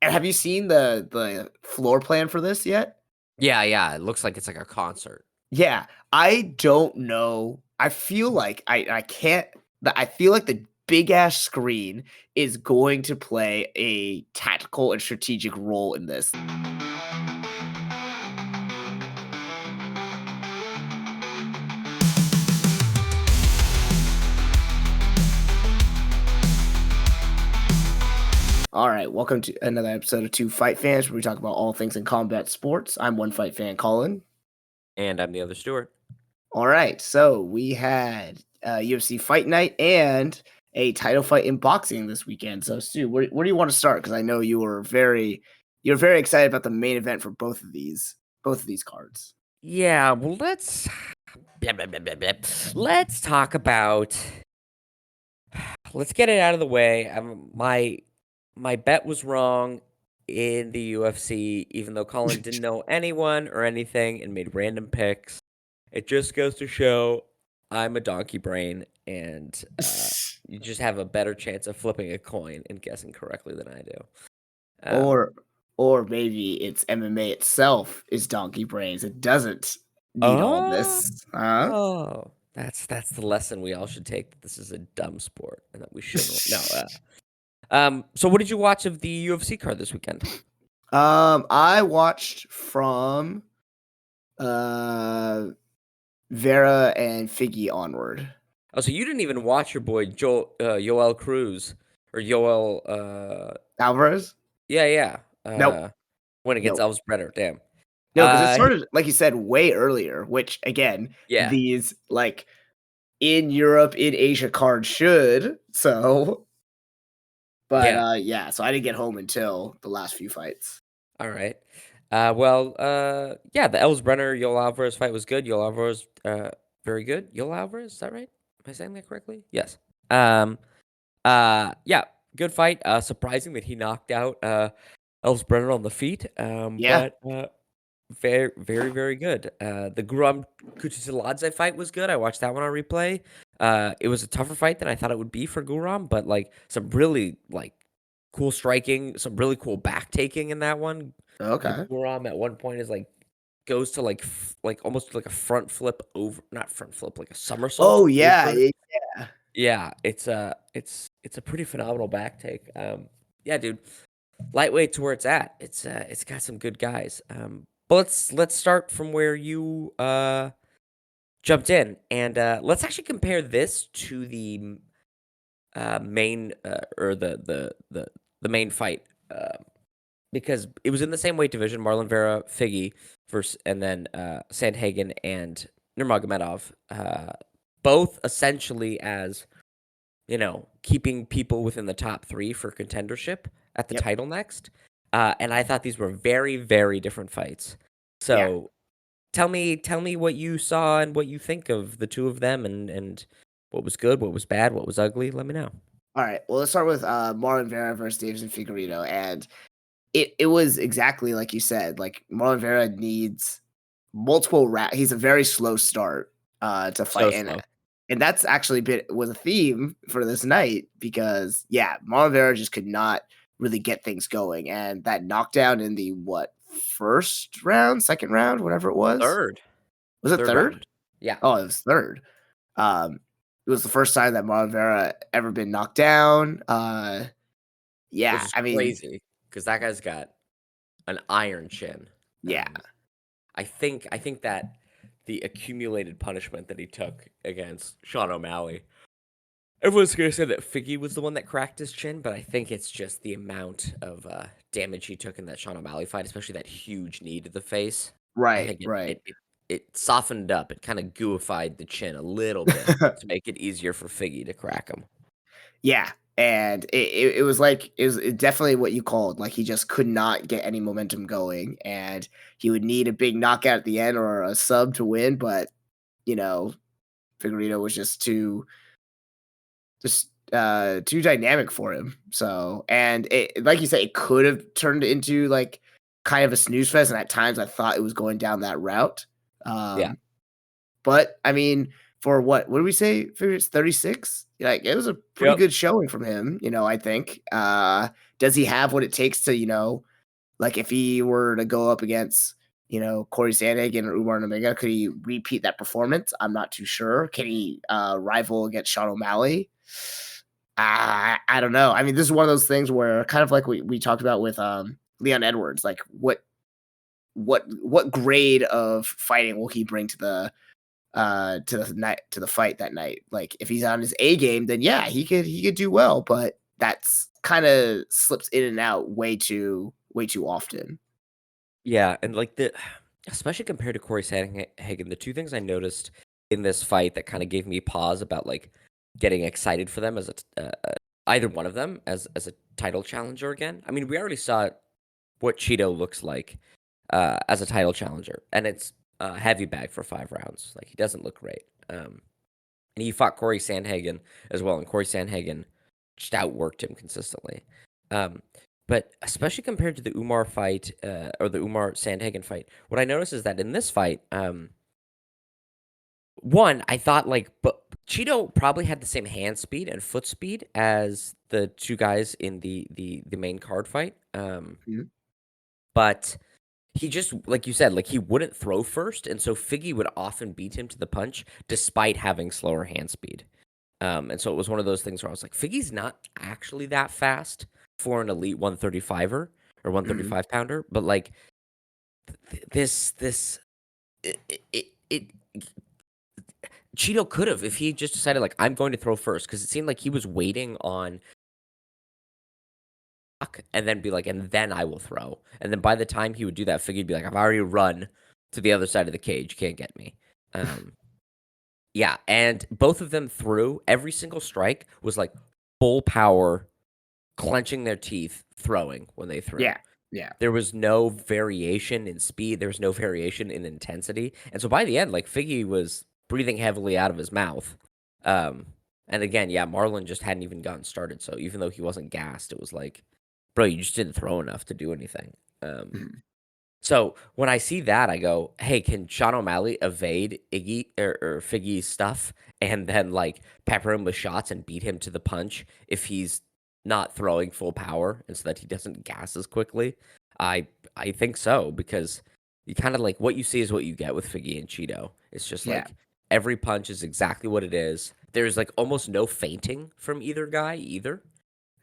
And have you seen the floor plan for this yet? Yeah, it looks like it's like a concert. Yeah, I don't know. I feel like I can't. I feel like the big ass screen is going to play a tactical and strategic role in this. All right, welcome to another episode of Two Fight Fans, where we talk about all things in combat sports. I'm one fight fan, Colin. And I'm the other Stuart. All right, so we had UFC Fight Night and a title fight in boxing this weekend. So, Stu, where do you want to start? Because I know you're very excited about the main event for both of these cards. Yeah, well, let's talk about. Let's get it out of the way. My bet was wrong in the UFC, even though Colin didn't know anyone or anything and made random picks. It just goes to show I'm a donkey brain, and you just have a better chance of flipping a coin and guessing correctly than I do. Or maybe it's MMA itself is donkey brains. It doesn't need all this. Huh? Oh, that's the lesson we all should take. That this is a dumb sport and that we shouldn't. No. So what did you watch of the UFC card this weekend? I watched from Vera and Figgy onward. Oh, so you didn't even watch your boy Yoel Cruz or Yoel Alvarez? Yeah. Nope. Went against Nope. Elvis Brenner. Damn. No, because it started, like you said, way earlier, which again, Yeah. these like in Europe, in Asia cards should. So but yeah, so I didn't get home until the last few fights. All right. Yeah, the Elvis Brenner Yoel Alvarez fight was good. Yoel Alvarez, very good. Yoel Alvarez, is that right? Am I saying that correctly? Yes. Yeah, good fight. Surprising that he knocked out Elvis Brenner on the feet. Yeah. But very, very, very good. The Guram Kutateladze fight was good. I watched that one on replay. It was a tougher fight than I thought it would be for Guram, but like some really cool striking, some really cool back taking in that one. Okay. Guram at one point is goes to like almost like a front flip over, not front flip, like a somersault. Oh yeah, over. yeah. Yeah, it's a pretty phenomenal back take. Yeah, dude, lightweight to where it's at. It's got some good guys. But let's start from where you jumped in, and let's actually compare this to the main or the main fight, because it was in the same weight division. Marlon Vera Figgy versus, and then Sandhagen and Nurmagomedov, both essentially as keeping people within the top 3 for contendership at the title next. And I thought these were very, very different fights. So tell me what you saw and what you think of the two of them, and what was good, what was bad, what was ugly. Let me know. All right. Well, let's start with Marlon Vera versus Davison Figueiredo, and it was exactly like you said. Like Marlon Vera needs multiple rounds. He's a very slow start to fight, and that's actually was a theme for this night because Marlon Vera just could not really get things going, and that knockdown in the first round, second round, whatever it was. Third. Was it third? Round. Yeah. Oh, it was third. It was the first time that Marlon Vera ever been knocked down. Yeah, I mean, crazy because that guy's got an iron chin. Yeah, I think that the accumulated punishment that he took against Sean O'Malley. Everyone's going to say that Figgy was the one that cracked his chin, but I think it's just the amount of damage he took in that Sean O'Malley fight, especially that huge knee to the face. Right. It softened up. It kind of gooified the chin a little bit to make it easier for Figgy to crack him. Yeah, and it was definitely what you called. Like he just could not get any momentum going, and he would need a big knockout at the end or a sub to win. But Figueiredo was just too dynamic for him. So, and like you said, it could have turned into like kind of a snooze fest, and at times I thought it was going down that route. But I mean, for what did we say? Figure it's 36. Like it was a pretty Yep. good showing from him. I think. Does he have what it takes to like if he were to go up against Corey Sandhagen or Umar Nurmagomedov, could he repeat that performance? I'm not too sure. Can he rival against Sean O'Malley? I don't know. I mean, this is one of those things where kind of like we talked about with Leon Edwards. Like what grade of fighting will he bring to the fight that night? Like if he's on his A game, then yeah, he could do well, but that's kind of slips in and out way too often. Yeah, and like especially compared to Corey Sandhagen, the two things I noticed in this fight that kind of gave me pause about like getting excited for them as either one of them as a title challenger again. I mean, we already saw what Cheeto looks like as a title challenger, and it's a heavy bag for 5 rounds. Like he doesn't look great. And he fought Corey Sandhagen as well, and Corey Sandhagen just outworked him consistently. Um, but especially compared to the Umar fight or the Umar Sandhagen fight, what I noticed is that in this fight, one, I thought like, but Cheeto probably had the same hand speed and foot speed as the two guys in the main card fight. Mhm. But he just, like you said, like he wouldn't throw first, and so Figgy would often beat him to the punch despite having slower hand speed. And so it was one of those things where I was like, Figgy's not actually that fast for an elite 135er or 135 pounder, but like this it Cheeto could have if he just decided like I'm going to throw first, because it seemed like he was waiting on and then be like, and then I will throw. And then by the time he would do that, Figgy'd be like, I've already run to the other side of the cage. You can't get me. Yeah, and both of them threw. Every single strike was like full power, clenching their teeth, throwing when they threw. Yeah, yeah, There was no variation in speed. There was no variation in intensity. And so by the end, like Figgy was breathing heavily out of his mouth. And again, yeah, Marlon just hadn't even gotten started. So even though he wasn't gassed, it was like, bro, you just didn't throw enough to do anything. Mhm. So when I see that, I go, hey, can Sean O'Malley evade Iggy or Figgy's stuff and then like pepper him with shots and beat him to the punch if he's not throwing full power and so that he doesn't gas as quickly? I think so, because you kind of like what you see is what you get with Figgy and Cheeto. It's just Yeah. like every punch is exactly what it is. There's like almost no feinting from either guy either.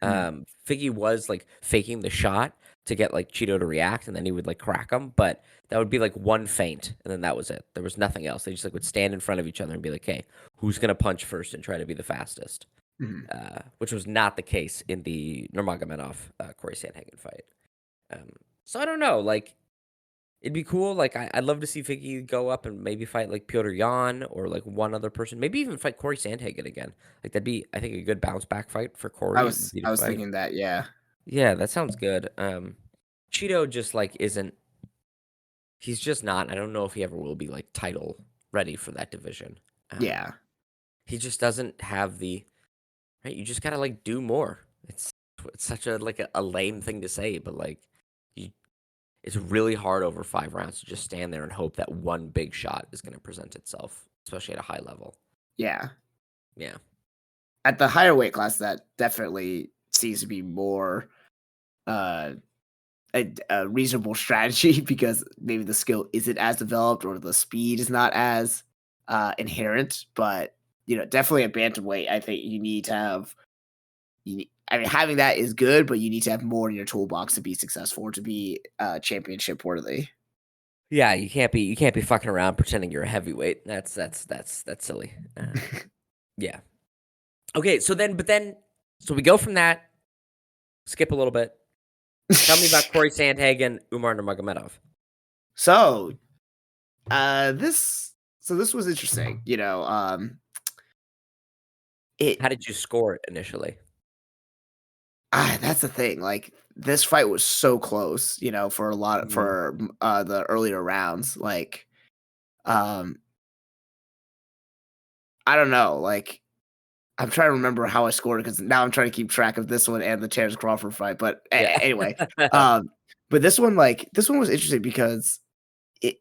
Mhm. Figgy was like faking the shot to get like Cheeto to react, and then he would like crack him, but that would be like one feint, and then that was it. There was nothing else. They just like would stand in front of each other and be like, "Hey, who's gonna punch first and try to be the fastest?" Mhm. Which was not the case in the Nurmagomedov Corey Sandhagen fight. Um, so I don't know, like it'd be cool. Like I'd love to see Figgy go up and maybe fight like Piotr Jan or like one other person, maybe even fight Corey Sandhagen again. Like that'd be, I think, a good bounce back fight for I Corey. It would was be to I was fight. thinking that, yeah. Yeah, that sounds good. Cheeto just like isn't. He's just not. I don't know if he ever will be like title ready for that division. Um, Yeah. he just doesn't have the right. You just gotta like do more. It's such a like a lame thing to say, but like you, it's really hard over 5 rounds to just stand there and hope that one big shot is gonna present itself, especially at a high level. Yeah. Yeah. At the higher weight class, that definitely seems to be more uh a reasonable strategy because maybe the skill isn't as developed or the speed is not as inherent. But definitely a bantamweight, I think you need to have. I mean, having that is good, but you need to have more in your toolbox to be successful or to be championship worthy. Yeah, you can't be fucking around pretending you're a heavyweight. That's silly. Yeah. Okay, so we go from that. Skip a little bit. Tell me about Corey Sandhagen, Umar Nurmagomedov. So, this was interesting. It How did you score it initially? that's the thing. Like this fight was so close. For a lot Mhm. for the earlier rounds. Like, um, I don't know. Like, I'm trying to remember how I scored it because now I'm trying to keep track of this one and the Terrence Crawford fight. But Yeah. anyway, um, but this one was interesting because it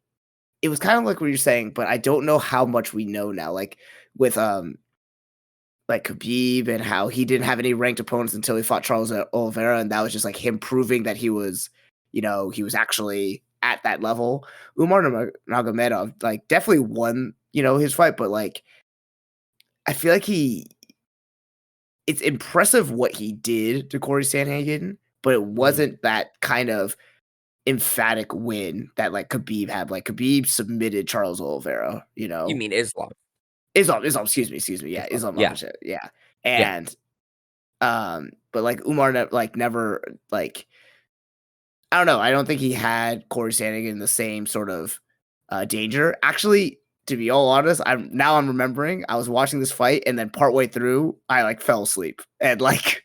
it was kind of like what you're saying, but I don't know how much we know now. Like with like Khabib and how he didn't have any ranked opponents until he fought Charles Oliveira, and that was just like him proving that he was, he was actually at that level. Umar Nurmagomedov like definitely won, his fight, but like I feel like it's impressive what he did to Corey Sandhagen, but it Mhm. wasn't that kind of emphatic win that like Khabib had. Like Khabib submitted Charles Oliveira, You mean Islam? Islam, excuse me, yeah, Islam. Islam Yeah. Makhachev, yeah, Yeah. and but like Umar, never like I don't know. I don't think he had Corey Sandhagen in the same sort of danger. Actually, to be all honest, I'm remembering I was watching this fight and then partway through I like fell asleep and like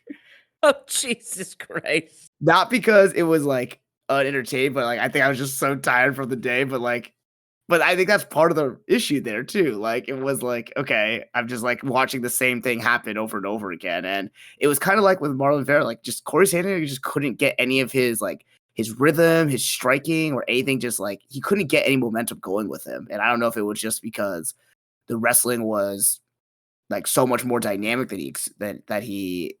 Oh, Jesus Christ. not because it was like unentertained, but like I think I was just so tired from the day. But I think that's part of the issue there too. Like it was like, okay, I'm just like watching the same thing happen over and over again. And it was kind of like with Marlon Vera, like just Corey Sandhagen just couldn't get any of his rhythm, his striking, or anything. Just like he couldn't get any momentum going with him. And I don't know if it was just because the wrestling was like so much more dynamic than he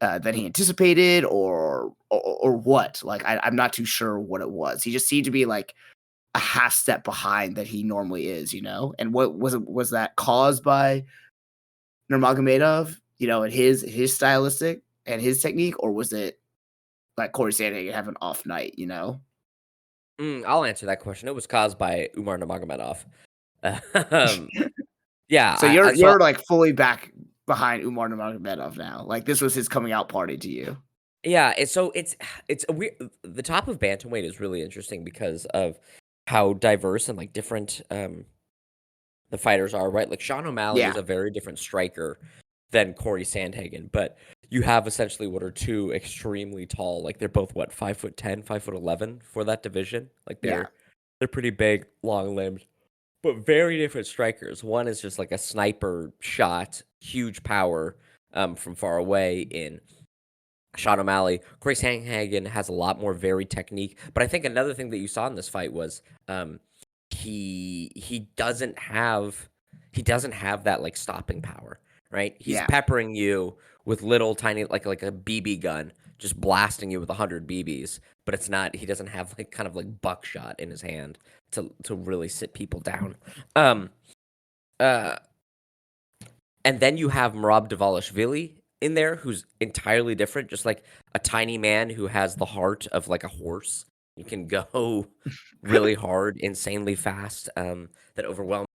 anticipated, or what. Like I'm not too sure what it was. He just seemed to be like a half step behind that he normally is, And what was that caused by Nurmagomedov, and his stylistic and his technique, or was it like Corey Sandhagen have an off night? I'll answer that question. It was caused by Umar Nurmagomedov. Um, yeah, So I you're like fully back behind Umar Nurmagomedov now. Like this was his coming out party to you. yeah, it's a weird the top of bantamweight is really interesting because of how diverse and, like, different, the fighters are, right? Like, Sean O'Malley is Yeah, a very different striker than Corey Sandhagen, but you have essentially what are 2 extremely tall, like, they're both, what, 5'10", 5'11" for that division? Like, yeah, they're pretty big, long-limbed, but very different strikers. One is just like a sniper shot, huge power, from far away in Sean O'Malley. Corey Sandhagen has a lot more varied technique, but I think another thing that you saw in this fight was, he doesn't have that, like, stopping power, right? He's yeah, peppering you with little tiny like a BB gun, just blasting you with 100 BBs, but it's not he doesn't have, like, kind of like buckshot in his hand to really sit people down. Um, uh and then you have Merab Dvalishvili in there, who's entirely different, just like a tiny man who has the heart of like a horse. You can go really hard, insanely fast, that overwhelms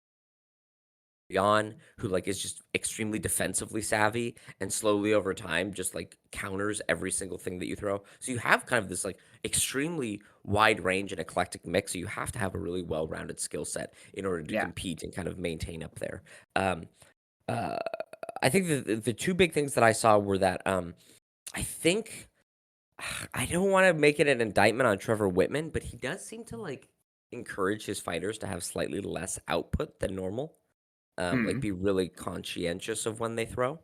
Jan, who like is just extremely defensively savvy and slowly over time just like counters every single thing that you throw. So you have kind of this like extremely wide range and eclectic mix. So you have to have a really well-rounded skill set in order to yeah. compete and kind of maintain up there. Um, uh, I think the 2 big things that I saw were that, I think I don't wanna make it an indictment on Trevor Whitman, but he does seem to, like, encourage his fighters to have slightly less output than normal, like, Hmm. be really conscientious of when they throw,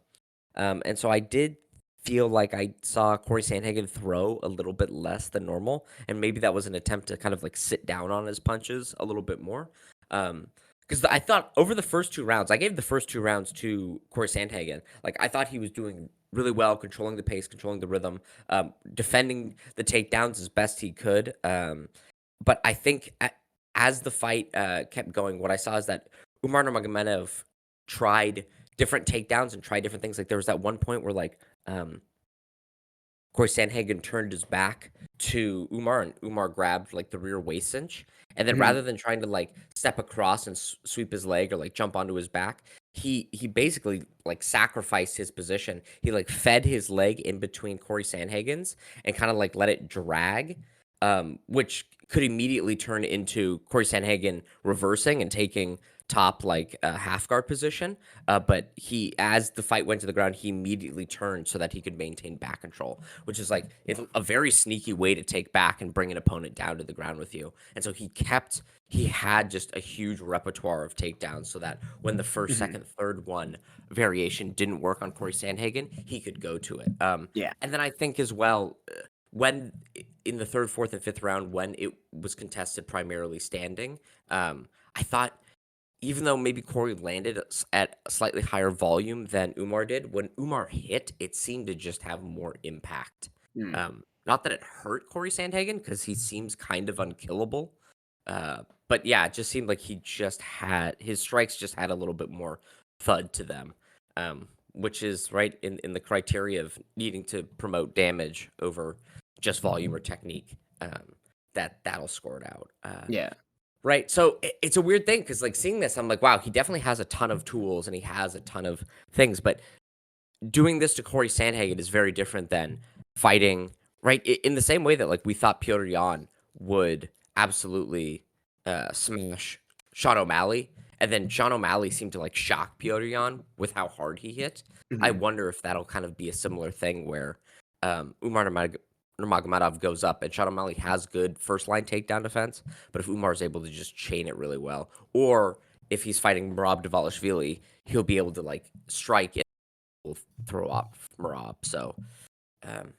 and so I did feel like I saw Corey Sandhagen throw a little bit less than normal, and maybe that was an attempt to kind of, like, sit down on his punches a little bit more, because I thought over the first 2 rounds I gave the first 2 rounds to Corey Sandhagen. Like, I thought he was doing really well, controlling the pace, controlling the rhythm, defending the takedowns as best he could, but I think as the fight, kept going, what I saw is that Umar Nurmagomedov tried different takedowns and tried different things. Like, there was that one point where, like, Corey Sandhagen turned his back to Umar, and Umar grabbed, like, the rear waist cinch, and then Hmm. rather than trying to, like, step across and sweep his leg or, like, jump onto his back, he basically, like, sacrificed his position. He, like, fed his leg in between Corey Sandhagen's and kinda, like, let it drag, which could immediately turn into Corey Sandhagen reversing and taking top, like, half guard position, but as the fight went to the ground, he immediately turned so that he could maintain back control, which is like a very sneaky way to take back and bring an opponent down to the ground with you. And so he had just a huge repertoire of takedowns so that when the first, Hmm. second, third one variation didn't work on Corey Sandhagen, he could go to it. Yeah. And then I think as well, when in the third, fourth, and fifth round, when it was contested primarily standing, I thought even though maybe Corey landed at a slightly higher volume than Umar did, when Umar hit, it seemed to just have more impact. Mm. Not that it hurt Corey Sandhagen because he seems kind of unkillable. But yeah, it just seemed like his strikes just had a little bit more thud to them, which is right in the criteria of needing to promote damage over just volume or technique. That'll score it out. Yeah. Right. So it's a weird thing because, like, seeing this, I'm like, wow, he definitely has a ton of tools and he has a ton of things. But doing this to Corey Sandhagen is very different than fighting, right? In the same way that, like, we thought Piotr Jan would absolutely smash Sean O'Malley. And then Sean O'Malley seemed to, like, shock Piotr Jan with how hard he hit. I Mhm. wonder if that'll kind of be a similar thing where Umar Nurmagomedov goes up, and Sean O'Malley has good first line takedown defense. But if Umar is able to just chain it really well, or if he's fighting Merab Dvalishvili, he'll be able to like strike and will throw off Merab. So um,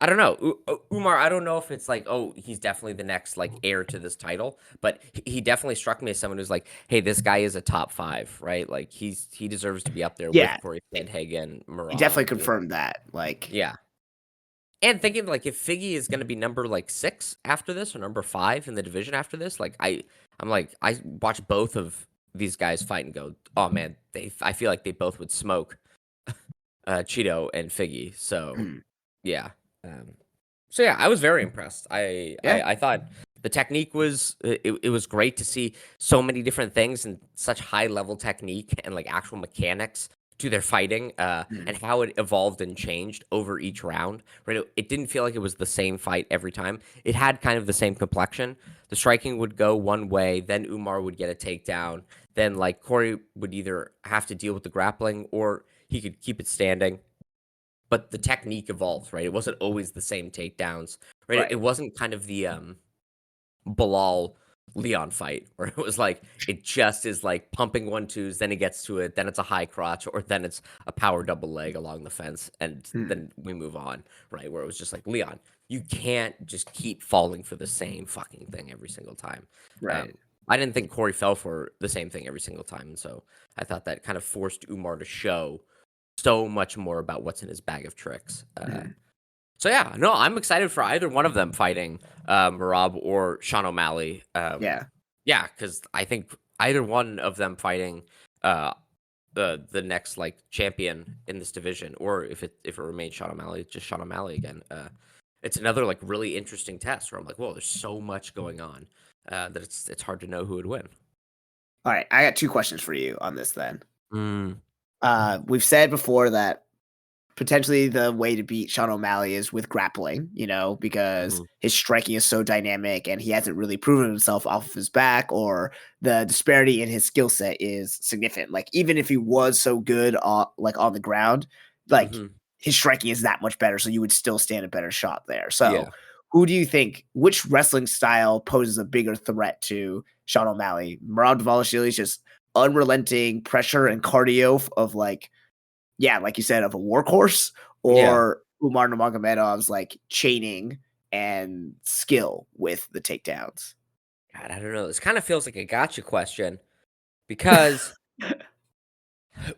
I don't know. Umar, I don't know if it's like, oh, he's definitely the next like heir to this title, but he definitely struck me as someone who's like, hey, this guy is a top 5, right? Like he deserves to be up there with Yeah, Corey Sandhagen, he definitely Merab. confirmed that. Like, Yeah. And thinking like if Figgy is gonna be number like 6 after this or number 5 in the division after this, like I'm like I watch both of these guys fight and go, oh man, I feel like they both would smoke Cheeto and Figgy. So mm, yeah. Um, so yeah, I was very impressed. yeah, I thought the technique was it was great to see so many different things and such high level technique and like actual mechanics to their fighting mm, and how it evolved and changed over each round. Right, it didn't feel like it was the same fight every time. It had kind of the same complexion. The striking would go one way, then Umar would get a takedown, then like Corey would either have to deal with the grappling or he could keep it standing, but the technique evolved, right? It wasn't always the same takedowns, right? It right. wasn't kind of the Bilal Leon fight where it was like it just is like pumping 1-2s, then he gets to it, then it's a high crotch, or then it's a power double leg along the fence, and Mm, then we move on, right? Where it was just like Leon, you can't just keep falling for the same fucking thing every single time. Um, right. I didn't think Corey fell for the same thing every single time, and so I thought that kind of forced Umar to show so much more about what's in his bag of tricks. Mm, So yeah, no, I'm excited for either one of them fighting Merab or Sean O'Malley. yeah. Yeah, because I think either one of them fighting uh, the next like champion in this division, or if it remains Sean O'Malley, just Sean O'Malley again. It's another like really interesting test where I'm like, whoa, there's so much going on that it's hard to know who would win. All right, I got 2 questions for you on this then. Mm, We've said before that potentially the way to beat Sean O'Malley is with grappling, because mhm. his striking is so dynamic and he hasn't really proven himself off of his back, or the disparity in his skill set is significant. Like even if he was so good on the ground, like Mm-hmm. his striking is that much better, so you would still stand a better shot there. So Yeah. who do you think which wrestling style poses a bigger threat to Sean O'Malley? Merab Dvalishvili's just unrelenting pressure and cardio of like, yeah, like you said, of a workhorse, Yeah. or Umar Nurmagomedov's like chaining and skill with the takedowns. God, I don't know. This kind of feels like a gotcha question because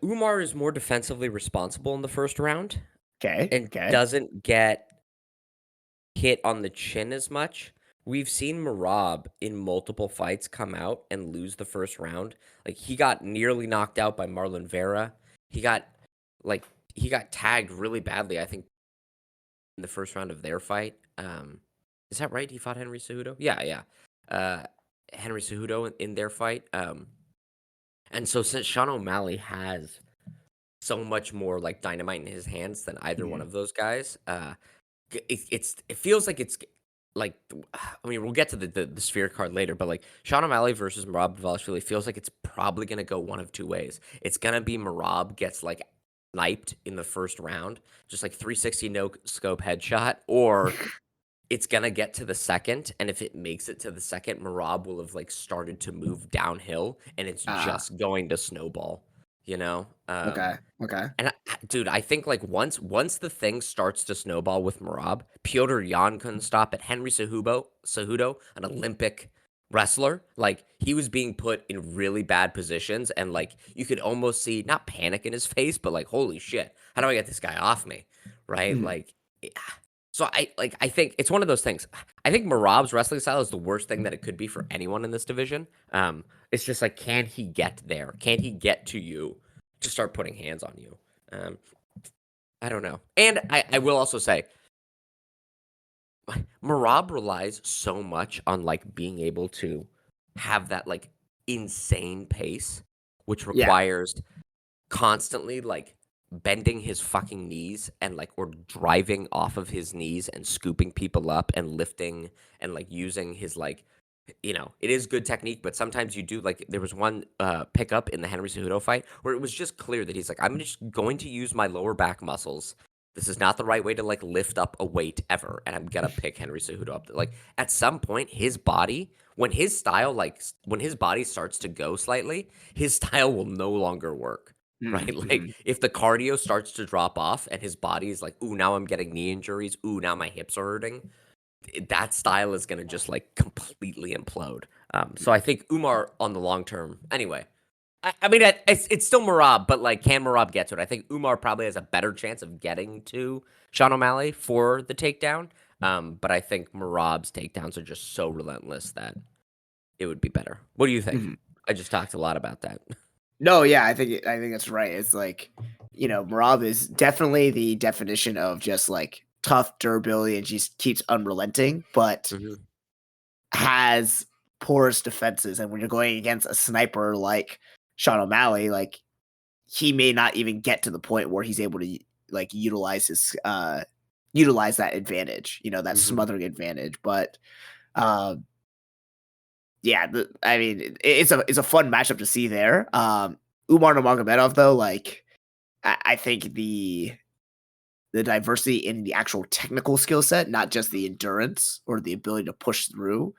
Umar is more defensively responsible in the first round Okay, and okay. doesn't get hit on the chin as much. We've seen Marab in multiple fights come out and lose the first round. Like he got nearly knocked out by Marlon Vera. He got like he got tagged really badly, I think, in the first round of their fight. Is that right? He fought Henry Cejudo? Yeah, yeah. Uh Henry Cejudo in their fight. And so since Sean O'Malley has so much more like dynamite in his hands than either one Mhm. of those guys. It feels like it's like I mean we'll get to the sphere card later, but like Sean O'Malley versus Merab Dvalishvili feels like it's probably gonna go one of two ways. It's gonna be Merab gets like sniped in the first round, just like 360 no scope headshot, or it's gonna get to the second, and if it makes it to the second, Merab will have like started to move downhill, and it's Ah, just going to snowball. You know, okay, okay. and dude, I think like once the thing starts to snowball with Marab, Piotr Jan couldn't stop it. Henry Cejudo, an Olympic wrestler. Like, he was being put in really bad positions, and, like, you could almost see not panic in his face, but, like, "Holy shit, how do I get this guy off me?" Right? Mhm. Like, so I think it's one of those things. I think Marab's wrestling style is the worst thing that it could be for anyone in this division. It's just like, can he get there? Can he get to you to start putting hands on you? Um, I don't know. And I will also say, Marab relies so much on like being able to have that like insane pace, which Yeah. requires constantly like bending his fucking knees and like or driving off of his knees and scooping people up and lifting and like using his like it is good technique, but sometimes you do like there was one pickup in the Henry Cejudo fight where it was just clear that he's like, I'm just going to use my lower back muscles. This is not the right way to like lift up a weight ever, and I'm gonna pick Henry Cejudo up. Like at some point, his body, when his body starts to go slightly, his style will no longer work. Right? Like Mhm. if the cardio starts to drop off and his body is like, ooh, now I'm getting knee injuries. Ooh, now my hips are hurting, that style is going to just like completely implode. So I think Umar on the long term, anyway. I mean, it's still Marab, but like, can Marab get to it? I think Umar probably has a better chance of getting to Sean O'Malley for the takedown. But I think Marab's takedowns are just so relentless that it would be better. What do you think? Mhm. I just talked a lot about that. No, yeah, I think that's right. It's like, Marab is definitely the definition of just like tough durability and just keeps unrelenting, but hmm has porous defenses. And when you're going against a sniper like Sean O'Malley, like he may not even get to the point where he's able to like utilize that advantage, that hmm smothering advantage. But um yeah, I mean, it's a fun matchup to see there. Umar Nurmagomedov, though, like I think the diversity in the actual technical skill set, not just the endurance or the ability to push through,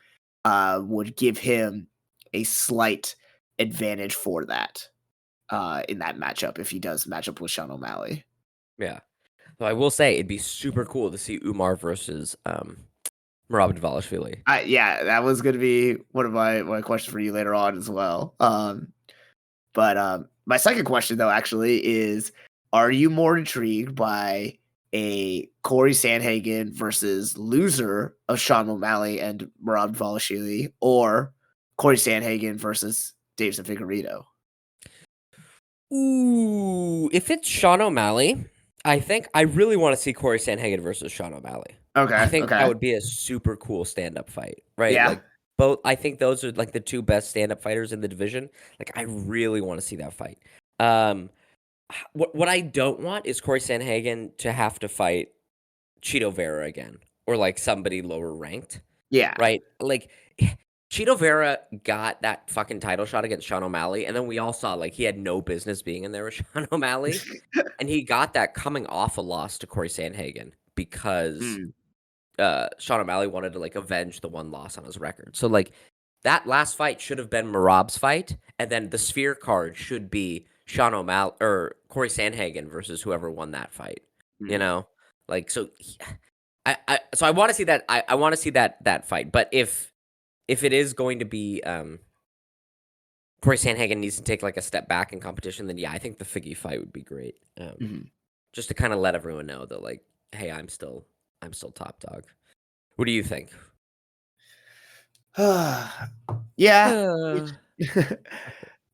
would give him a slight advantage for that in that matchup if he does match up with Sean O'Malley. Yeah. So I will say it'd be super cool to see Umar versus Merab Dvalishvili. Yeah, that was going to be one of my questions for you later on as well. But my second question, though, actually is: are you more intrigued by a Corey Sandhagen versus loser of Sean O'Malley and Merab Dvalishvili, or Corey Sandhagen versus Deiveson Figueiredo? Ooh, if it's Sean O'Malley, I think I really want to see Corey Sandhagen versus Sean O'Malley. I Okay, think that okay. would be a super cool stand-up fight, right? Yeah. Like both, I think those are like the two best stand-up fighters in the division. Like I really want to see that fight. Um, what I don't want is Corey Sandhagen to have to fight Cheeto Vera again, or like somebody lower ranked. Yeah. Right? Like, Cheeto Vera got that fucking title shot against Sean O'Malley, and then we all saw, like, he had no business being in there with Sean O'Malley, and he got that coming off a loss to Corey Sandhagen because, Mm, Sean O'Malley wanted to, like, avenge the one loss on his record. So, like, that last fight should have been Marab's fight, and then the Sphere card should be Sean O'Malley or Corey Sandhagen versus whoever won that fight, you mm. know? Like, so I wanna see that I wanna see that fight, but if it is going to be, Corey Sandhagen needs to take, like, a step back in competition, then, yeah, I think the Figgy fight would be great, Mhm. just to kinda let everyone know that, like, "Hey, I'm still top dog." What do you think? Yeah. Uh, It's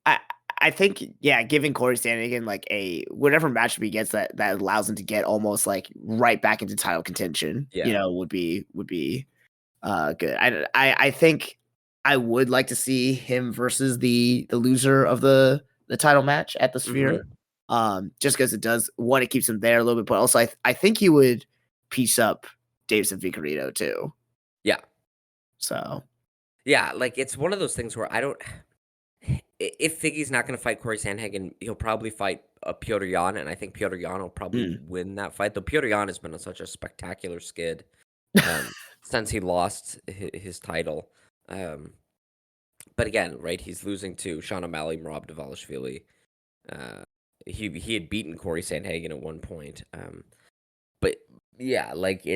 I I think, yeah, giving Corey Sandhagen, like, a whatever matchup he gets that allows him to get almost, like, right back into title contention, yeah. would be, good. I think I would like to see him versus the loser of the title match at the Sphere, Mhm. just because it does 1, it keeps him there a little bit, but also I think he would piece up Deiveson Figueiredo too, Yeah. so Yeah, like, it's one of those things where I don't if Figgy's not gonna fight Corey Sandhagen, he'll probably fight, Petr Yan, and I think Petr Yan will probably mm. win that fight, though Petr Yan has been on such a spectacular skid, since he lost his title, um but again, right, he's losing to Sean O'Malley, Merab Dvalishvili. Uh, he had beaten Corey Sandhagen at one point. But yeah, like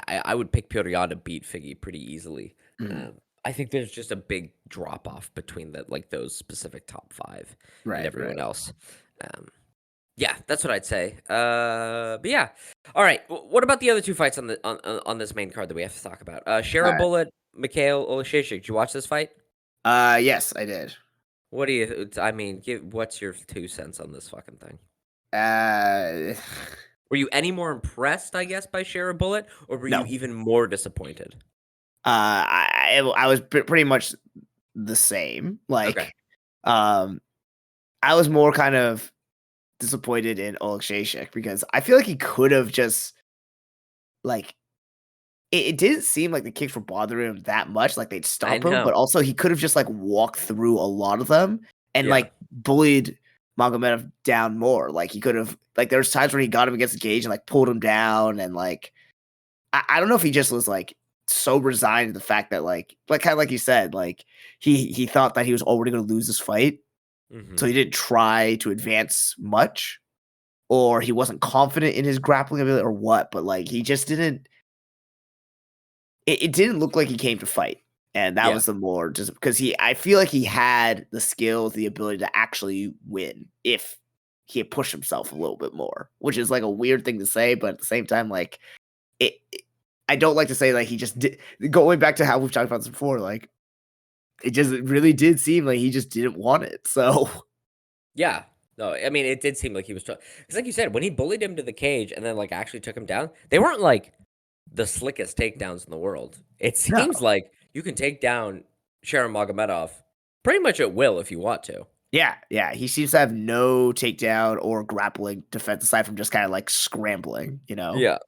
I would pick Petr Yan to beat Figgy pretty easily. Mhm. Um, I think there's just a big drop off between those specific top 5 and Right, everyone right. else. Um, yeah, that's what I'd say. But yeah, all right. What about the other 2 fights on this main card that we have to talk about? Shara Alright. Bullet, Mikhail Olashishik. Did you watch this fight? Yes, I did. What do you? I mean, what's your 2 cents on this fucking thing? Uh, Were you any more impressed, I guess, by Shara Bullet, or were you no. even more disappointed? I was pretty much the same. Okay. Like, um, I was more kind of disappointed in Oleksiejczuk because I feel like he could have just like it didn't seem like the kicks were bothering him that much, like they'd I stop him, but know. also he could have just like walked through a lot of them and Yeah. like bullied Magomedov down more. Like he could have like there's times where he got him against the cage and like pulled him down and like I don't know if he just was like so resigned to the fact that like kind of like you said, like he thought that he was already gonna lose this fight. So Hmm. he didn't try to advance much, or he wasn't confident in his grappling ability or what, but like he just didn't it didn't look like he came to fight. And that Yeah. was the more just because I feel like he had the skills, the ability to actually win if he had pushed himself a little bit more, which is like a weird thing to say, but at the same time, like I don't like to say like he just did going back to how we've talked about this before, like it just really did seem like he just didn't want it. So Yeah. No, I mean, it did seem like he was trying. Because, like you said, when he bullied him to the cage and then actually took him down, they weren't like the slickest takedowns in the world. It no. seems like you can take down Sharon Magomedov pretty much at will if you want to. Yeah, yeah. He seems to have no takedown or grappling defense aside from just kind of like scrambling, you know? Yeah.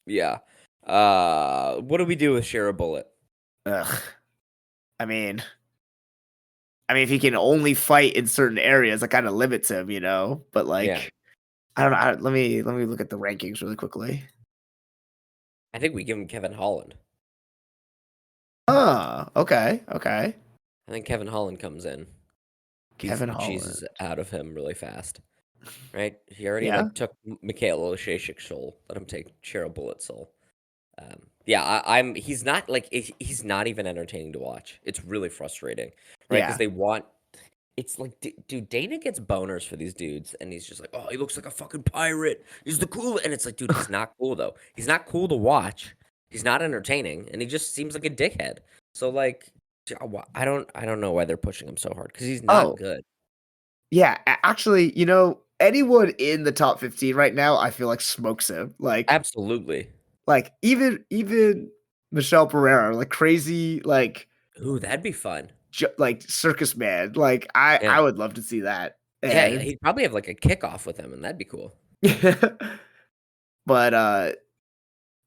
Yeah. What do we do with Shara Bullet? Ugh. I mean, if he can only fight in certain areas, that kind of limits him, you know. But Yeah. like, I don't know. Let me look at the rankings really quickly. I think we give him Kevin Holland. Okay, okay. I think Kevin Holland comes in. Kevin Cheeses Holland. out of him really fast. Right? He already Yeah. took Mikhail Olashishik's soul. Let him take Cheryl Bullet's soul. Yeah, I'm. He's not he's not even entertaining to watch. It's really frustrating, right? Because Yeah. they want. It's like, dude, Dana gets boners for these dudes, and he's just like, oh, he looks like a fucking pirate. He's the cool, and it's like, dude, he's not cool though. He's not cool to watch. He's not entertaining, and he just seems like a dickhead. So like, I don't know why they're pushing him so hard because he's not Oh, good. yeah. Actually, you know, anyone in the top 15 right now, I feel like smokes him. Absolutely. Like even Michelle Pereira, like crazy, like Ooh, that'd be fun. like circus man. Like Yeah. I would love to see that. Yeah, And he'd probably have like a kickoff with him, and that'd be cool. but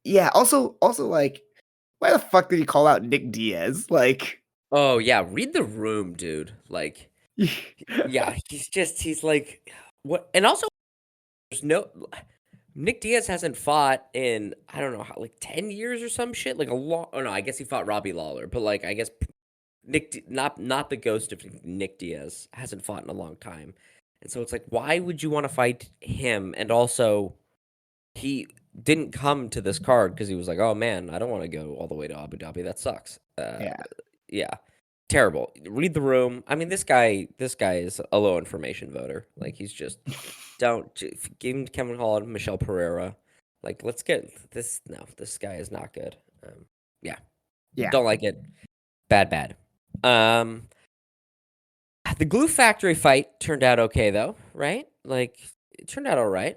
yeah, also like why the fuck did he call out Nick Diaz? Like Oh yeah, read the room, dude. Like, yeah, he's like, what? And also, there's no Nick Diaz hasn't fought in I don't know how 10 years or some shit. Like a long. Oh no, I guess he fought Robbie Lawler, but I guess not the ghost of Nick Diaz hasn't fought in a long time, and so it's like, why would you want to fight him? And also, he didn't come to this card because he was like, oh man, I don't want to go all the way to Abu Dhabi. That sucks. yeah. Yeah, terrible. Read the room. I mean, this guy is a low information voter. Like he's just give him Kevin Holland, Michelle Pereira. Like let's get this. No, this guy is not good. Yeah, Yeah. don't like it. Bad. Um, the Glue Factory fight turned out okay though, right? Like it turned out all right.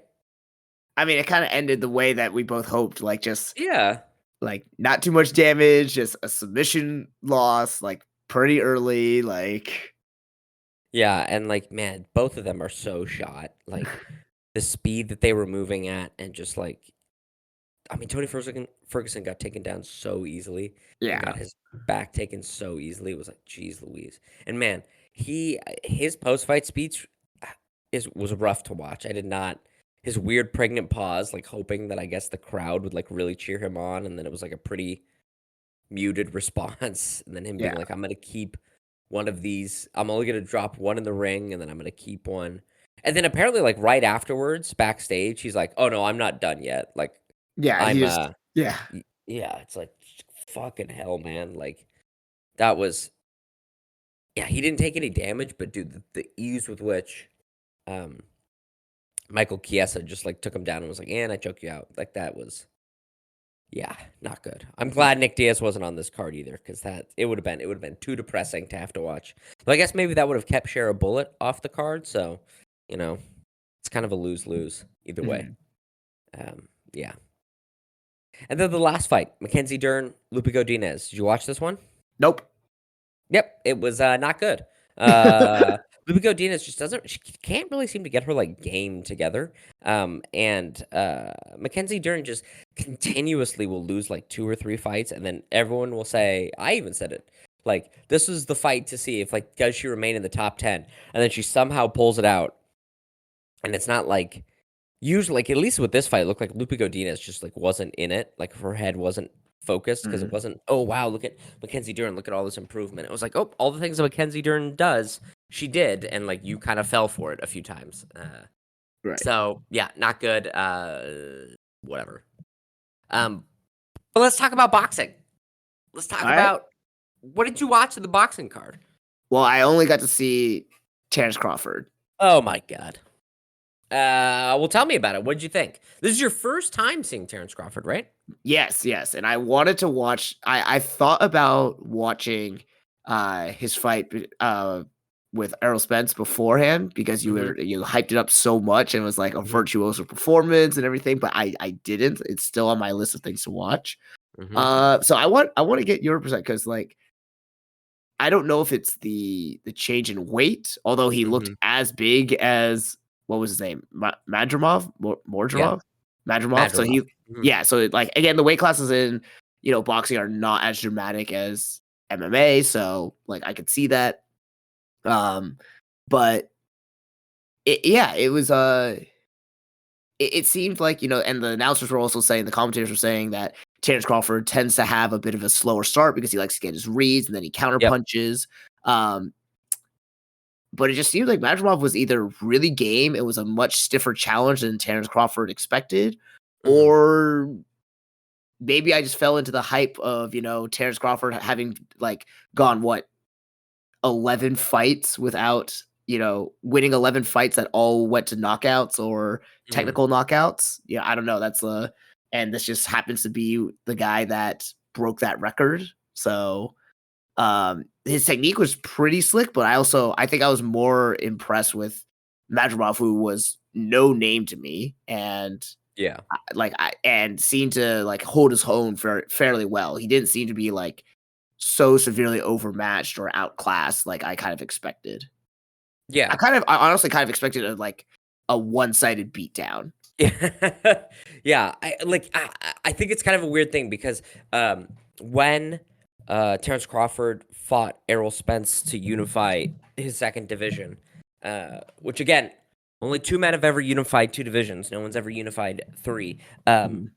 I mean, it kind of ended the way that we both hoped, like just Yeah. like not too much damage, just a submission loss, like pretty early, like Yeah, and man, both of them are so shot. Like the speed that they were moving at, and just I mean, Tony Ferguson got taken down so easily and yeah. got his back taken so easily. It was like, geez, Louise. And man, his post fight speech was rough to watch. I did not his weird pregnant pause, like hoping that I guess the crowd would really cheer him on, and then it was like a pretty muted response, and then him being Yeah. like, "I'm gonna keep one of these. I'm only gonna drop one in the ring, and then I'm gonna keep one." And then apparently, right afterwards, backstage, he's like, "Oh no, I'm not done yet. Like, Yeah, he I'm just yeah. yeah." It's like, fucking hell, man. Like, That was yeah, he didn't take any damage, but dude, the ease with which um Michael Chiesa just like took him down and was like, "And I choke you out." Like that was yeah, not good. I'm glad Nick Diaz wasn't on this card either, because that it would have been too depressing to have to watch. But I guess maybe that would have kept Shara Bullet off the card, so you know, it's kind of a lose-lose either way. Mhm. Yeah. And then the last fight, Mackenzie Dern, Lupe Godinez. Did you watch this one? Nope. Yep, it was not good. Uh, Lupe Godinez just doesn't. She can't really seem to get her like game together. And Mackenzie Dern just continuously will lose like 2 or 3 fights, and then everyone will say, "I even said it." Like this is the fight to see if like does she remain in the top 10, and then she somehow pulls it out, and it's not like usually like at least with this fight, it looked like Lupe Godinez just like wasn't in it, like her head wasn't focused because it Mhm. wasn't. Oh wow, look at Mackenzie Dern, look at all this improvement. It was like oh, all the things that Mackenzie Dern does, she did, and like you kind of fell for it a few times. Right. So yeah, not good. Whatever. Um, but let's talk about boxing. Let's talk All right. about what did you watch in the boxing card? Well, I only got to see Terrence Crawford. Oh my god. Well, tell me about it. What did you think? This is your first time seeing Terrence Crawford, right? Yes, yes. And I wanted to watch I thought about watching his fight with Errol Spence beforehand because Mm-hmm. you hyped it up so much and it was like a virtuoso performance and everything, but I didn't. It's still on my list of things to watch. Mm-hmm. So I want to get your percent because like I don't know if it's the change in weight, although he looked Mm-hmm. as big as what was his name? Madrimov? Yeah. Mordrimov? Madrimov. So Madrimov. he Mhm. yeah, so like again, the weight classes in, boxing are not as dramatic as MMA, so like I could see that. But yeah, it was it seemed like, and the announcers were also saying, the commentators were saying that Terrence Crawford tends to have a bit of a slower start because he likes to get his reads and then he counter Yep. punches. Um, but it just seemed like Madrimov was either really game, it was a much stiffer challenge than Terrence Crawford expected, Mhm. or maybe I just fell into the hype of, Terrence Crawford having like gone 11 fights without, winning 11 fights that all went to knockouts or Mhm. technical knockouts. Yeah, I don't know. And this just happens to be the guy that broke that record. So, his technique was pretty slick, but I think I was more impressed with Madrimov, who was no name to me, and Yeah. and seemed to like hold his own fairly well. He didn't seem to be like so severely overmatched or outclassed like I kind of expected. Yeah. I honestly kind of expected a one-sided beatdown. Yeah. Yeah. I think it's kind of a weird thing because when Terrence Crawford fought Errol Spence to unify his second division, which again, only two men have ever unified two divisions. No one's ever unified three. Mhm,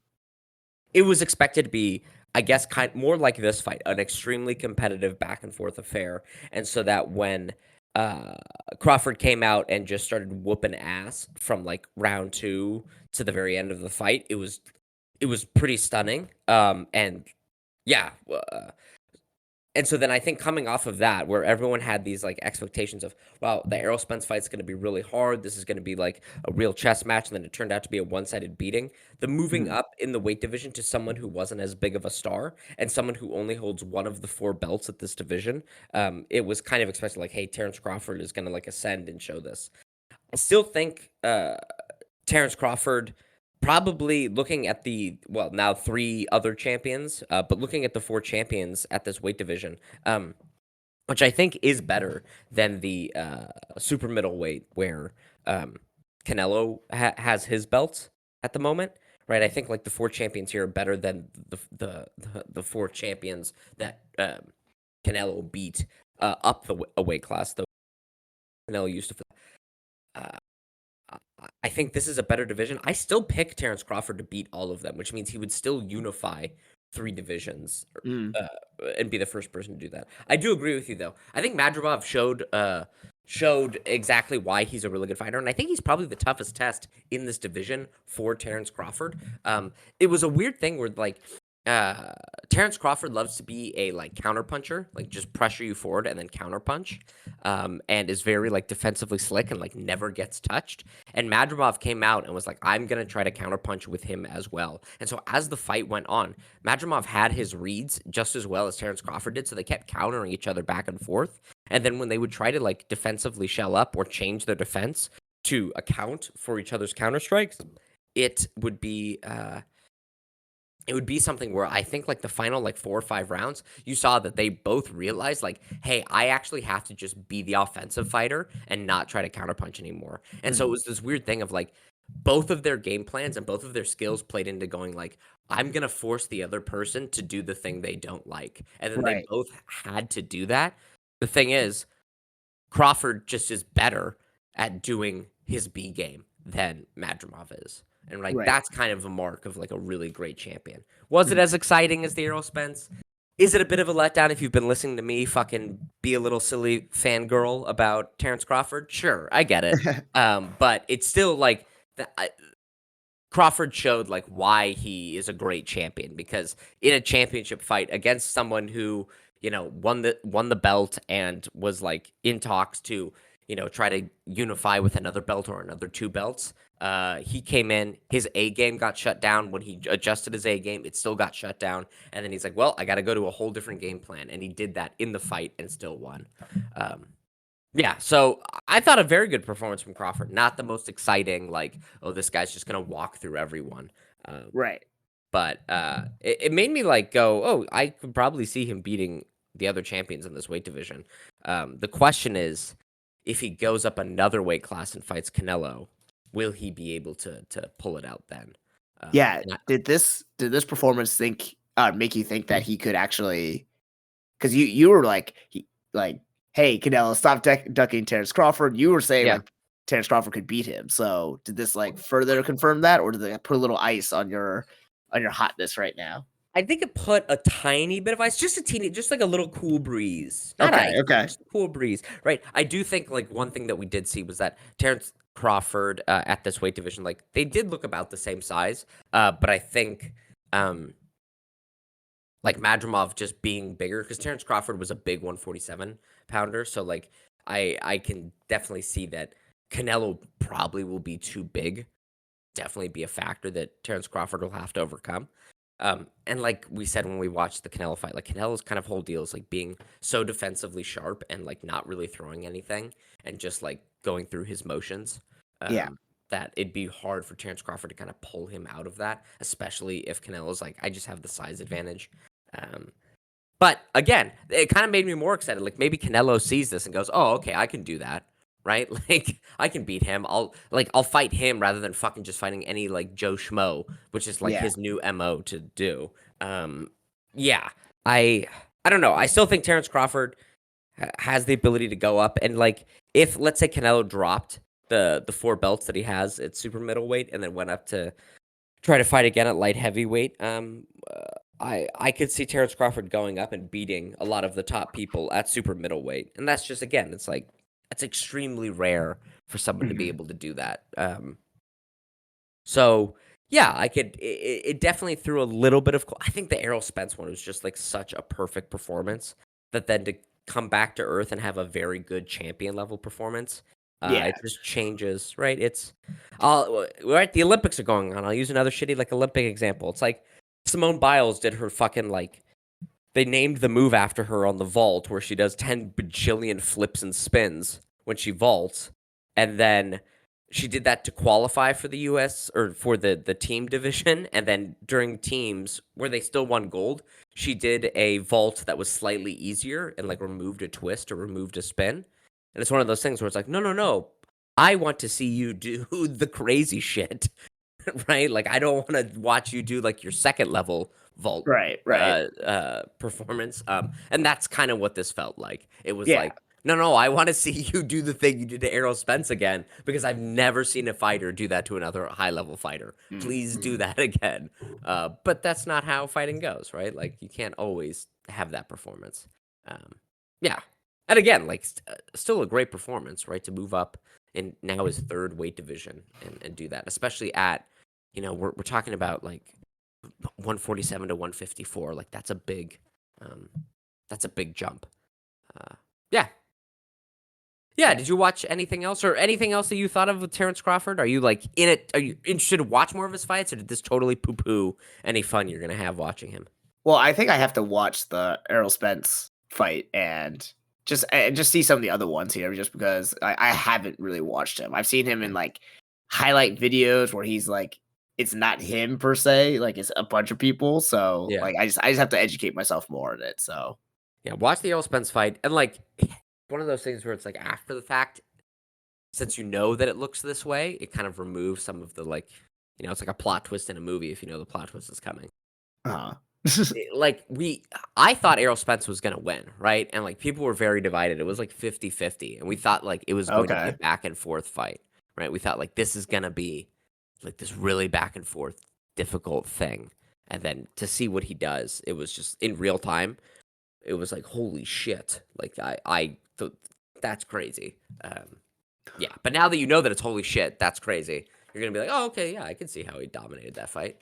It was expected to be, I guess, kind more like this fight, an extremely competitive back and forth affair. And so that when uh, Crawford came out and just started whooping ass from like round two to the very end of the fight, it was pretty stunning. And yeah, and so then I think coming off of that, where everyone had these like expectations of, wow, the Errol Spence fight's going to be really hard. This is going to be like a real chess match. And then it turned out to be a one sided beating. The moving mhm, up in the weight division to someone who wasn't as big of a star and someone who only holds one of the four belts at this division, it was kind of expected like, hey, Terrence Crawford is going to like ascend and show this. I still think Terrence Crawford, probably looking at the well now three other champions, but looking at the four champions at this weight division, which I think is better than the super middleweight where um, Canelo has his belt at the moment. Right, I think like the four champions here are better than the four champions that Canelo beat up a weight class. Though Canelo used to. Uh, I think this is a better division. I still pick Terrence Crawford to beat all of them, which means he would still unify three divisions mhm. uh, and be the first person to do that. I do agree with you, though. I think Madrimov showed exactly why he's a really good fighter, and I think he's probably the toughest test in this division for Terrence Crawford. It was a weird thing where like uh, Terrence Crawford loves to be a like counter puncher, like just pressure you forward and then counter punch, and is very like defensively slick and like never gets touched. And Madrimov came out and was like, "I'm gonna try to counter punch with him as well." And so as the fight went on, Madrimov had his reads just as well as Terrence Crawford did, so they kept countering each other back and forth. And then when they would try to like defensively shell up or change their defense to account for each other's counter strikes, it would be something where I think like the final like 4 or 5 rounds, you saw that they both realized like, hey, I actually have to just be the offensive fighter and not try to counterpunch anymore. And so it Mhm. was this weird thing of like both of their game plans and both of their skills played into going like, I'm gonna force the other person to do the thing they don't like. And then they Right. both had to do that. The thing is, Crawford just is better at doing his B game than Madrimov is. And like Right. that's kind of a mark of like a really great champion. Was it Mhm. as exciting as the Errol Spence? Is it a bit of a letdown if you've been listening to me fucking be a little silly fangirl about Terrence Crawford? Sure, I get it. But it's still like Crawford showed like why he is a great champion because in a championship fight against someone who, won the belt and was like in talks to, try to unify with another belt or another 2 belts. He came in, his A game got shut down. When he adjusted his A game, it still got shut down. And then he's like, well, I got to go to a whole different game plan. And he did that in the fight and still won. Um, yeah, so I thought a very good performance from Crawford. Not the most exciting, like, oh, this guy's just gonna walk through everyone. Um, Right. but it made me like go, oh, I could probably see him beating the other champions in this weight division. The question is, if he goes up another weight class and fights Canelo, will he be able to pull it out then? Yeah. And Did this performance make you think that he could actually? Because you were like, hey, Canelo, stop ducking Terrence Crawford. You were saying yeah, like Terrence Crawford could beat him. So did this like further confirm that, or did they put a little ice on your hotness right now? I think it put a tiny bit of ice, just a teeny, just like a little cool breeze. Not Okay. ice, Okay. just a cool breeze, right? I do think like one thing that we did see was that Terrence Crawford at this weight division, like they did look about the same size, but I think um like Madrimov just being bigger because Terrence Crawford was a big 147 pounder, so like I can definitely see that Canelo probably will be too big, definitely be a factor that Terrence Crawford will have to overcome. And like we said when we watched the Canelo fight, like Canelo's kind of whole deal is like being so defensively sharp and like not really throwing anything and just like going through his motions. Yeah. That it'd be hard for Terrence Crawford to kind of pull him out of that, especially if Canelo's like, I just have the size advantage. Um, but again, it kind of made me more excited. Like maybe Canelo sees this and goes, "Oh, okay, I can do that." Right? Like I can beat him. I'll fight him rather than fucking just fighting any like Joe Schmo, which is like Yeah. his new MO to do. Um yeah. I I don't know. I still think Terrence Crawford has the ability to go up and like if let's say Canelo dropped the 4 belts that he has at super middleweight and then went up to try to fight again at light heavyweight. I could see Terrence Crawford going up and beating a lot of the top people at super middleweight, and that's just again, it's like it's extremely rare for someone to be Mhm. able to do that. So yeah, I could. It definitely threw a little bit of. I think the Errol Spence one was just like such a perfect performance that then to come back to earth and have a very good champion level performance. Yeah. It just changes, right? Right. The Olympics are going on. I'll use another shitty like Olympic example. It's like Simone Biles did her fucking like they named the move after her on the vault where she does 10 bajillion flips and spins when she vaults. And then she did that to qualify for the US or for the team division. And then during teams where they still won gold, she did a vault that was slightly easier and like removed a twist or removed a spin. And it's one of those things where it's like, no, no, no. I want to see you do the crazy shit, right? Like I don't want to watch you do like your second level vault Right. Right. performance. And that's kind of what this felt like. It was Yeah. like, no, no, I want to see you do the thing you did to Errol Spence again because I've never seen a fighter do that to another high level fighter. Please do Mhm. that again. But that's not how fighting goes, right? Like you can't always have that performance. Um, yeah, and again, like still a great performance, right? To move up in now his third weight division and do that, especially at, we're talking about like 147 to 154. Like that's a big jump. Yeah. Yeah, did you watch anything else or anything else that you thought of with Terrence Crawford? Are you like in it? Are you interested to watch more of his fights, or did this totally poo-poo any fun you're gonna have watching him? Well, I think I have to watch the Errol Spence fight and just see some of the other ones here, just because I haven't really watched him. I've seen him in like highlight videos where he's like, it's not him per se, like it's a bunch of people. So Yeah. like I just have to educate myself more in it. So Yeah, watch the Errol Spence fight, and like one of those things where it's like after the fact, since you know that it looks this way, it kind of removes some of the like, it's like a plot twist in a movie if you know the plot twist is coming. uh Like I thought Errol Spence was gonna win, right? And like people were very divided. It was like 50-50. And we thought like it was going to be a okay. back and forth fight, right? We thought like this is gonna be like this really back and forth difficult thing. And then to see what he does, it was just in real time. It was like holy shit! Like that's crazy. Yeah, but now that you know that it's holy shit, that's crazy. You're gonna be like, oh okay, yeah, I can see how he dominated that fight.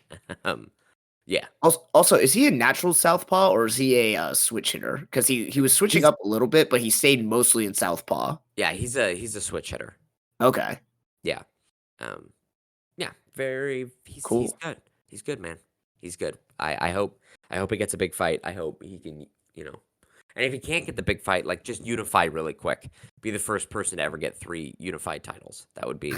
Yeah. Also, is he a natural southpaw or is he a switch hitter? Because he was switching He's up a little bit, but he stayed mostly in southpaw. Yeah, he's a switch hitter. Okay, Yeah. Um, yeah, very he's cool. good. He's good, man. He's good. I hope he gets a big fight. I hope he can, and if he can't get the big fight, like just unify really quick. Be the first person to ever get 3 unified titles. That'd be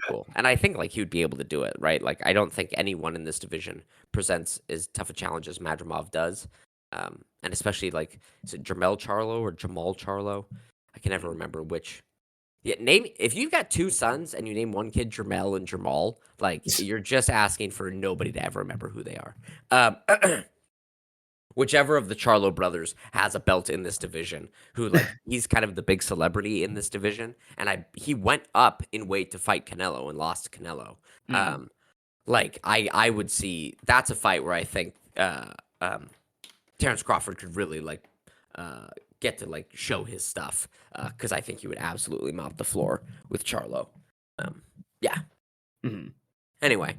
cool. And I think like he would be able to do it, right? Like I don't think anyone in this division presents as tough a challenge as Madrimov does. And especially like is it Jamel Charlo or Jamal Charlo? I can never remember which. Yeah, name if you've got 2 sons and you name one kid Jermel and Jamal, like you're just asking for nobody to ever remember who they are. Whichever of the Charlo brothers has a belt in this division, who like he's kind of the big celebrity in this division, and he went up in weight to fight Canelo and lost to Canelo. Mm. Like I would see that's a fight where I think Terrence Crawford could really like get to like show his stuff because I think he would absolutely mop the floor with Charlo. Yeah. Mhm. Anyway,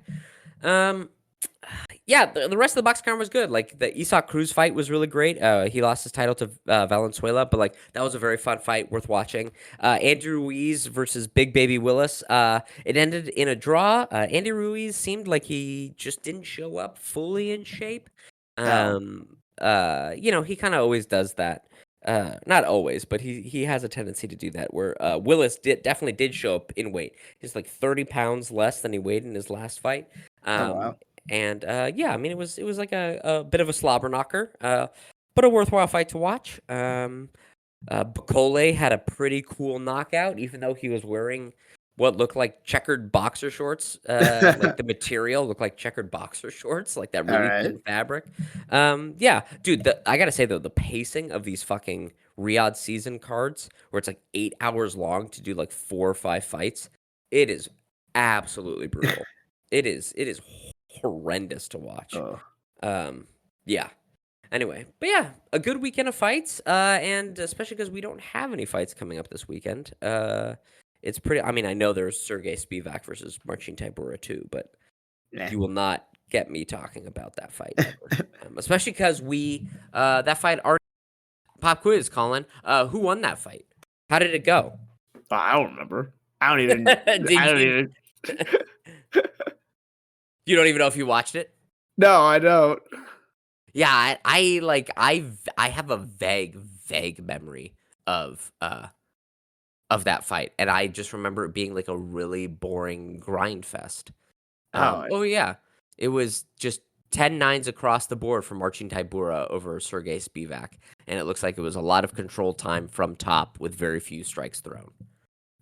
yeah, the rest of the box card was good. Like the Isak Cruz fight was really great. He lost his title to Valenzuela, but like that was a very fun fight, worth watching. Andrew Ruiz versus Big Baby Willis. It ended in a draw. Andy Ruiz seemed like he just didn't show up fully in shape. Oh, He kind of always does that. Not always, but he has a tendency to do that. Where Willis definitely did show up in weight. He's like 30 pounds less than he weighed in his last fight. oh Um, wow. and yeah, I mean it was like a bit of a slobber knocker, but a worthwhile fight to watch. Bacole had a pretty cool knockout, even though he was wearing what looked like checkered boxer shorts. Like the material looked like checkered boxer shorts, like that All really right. thin fabric. Yeah, dude, I gotta say though, the pacing of these fucking Riyadh season cards, where it's like 8 hours long to do like 4 or 5 fights, it is absolutely brutal. It is horrendous to watch. Oh. Yeah. Anyway, but yeah, a good weekend of fights, and especially because we don't have any fights coming up this weekend. It's pretty. I mean, I know there's Sergey Spivak versus Marcin Tybura too, but Yeah. you will not get me talking about that fight ever. Especially because that fight already pop quiz, Colin. Who won that fight? How did it go? I don't remember. I don't even. I Did don't you? even. You don't even know if you watched it? No, I don't. Yeah, I have a vague memory of that fight, and I just remember it being like a really boring grind fest. Oh, Oh yeah, it was just 10-9s across the board for Marcin Tybura over Sergey Spivak, and it looks like it was a lot of control time from top with very few strikes thrown.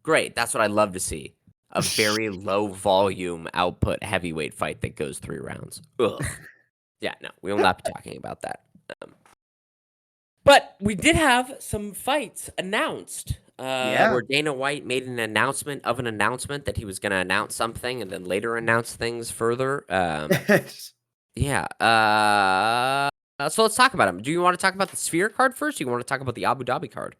Great, that's what I love to see. A very low volume output heavyweight fight that goes 3 rounds. Ugh. Yeah, no, we will not be talking about that. But we did have some fights announced. yeah. Where Dana White made an announcement of an announcement that he was going to announce something and then later announce things further. Yeah. So let's talk about him. Do you want to talk about the Sphere card first? Or do you want to talk about the Abu Dhabi card?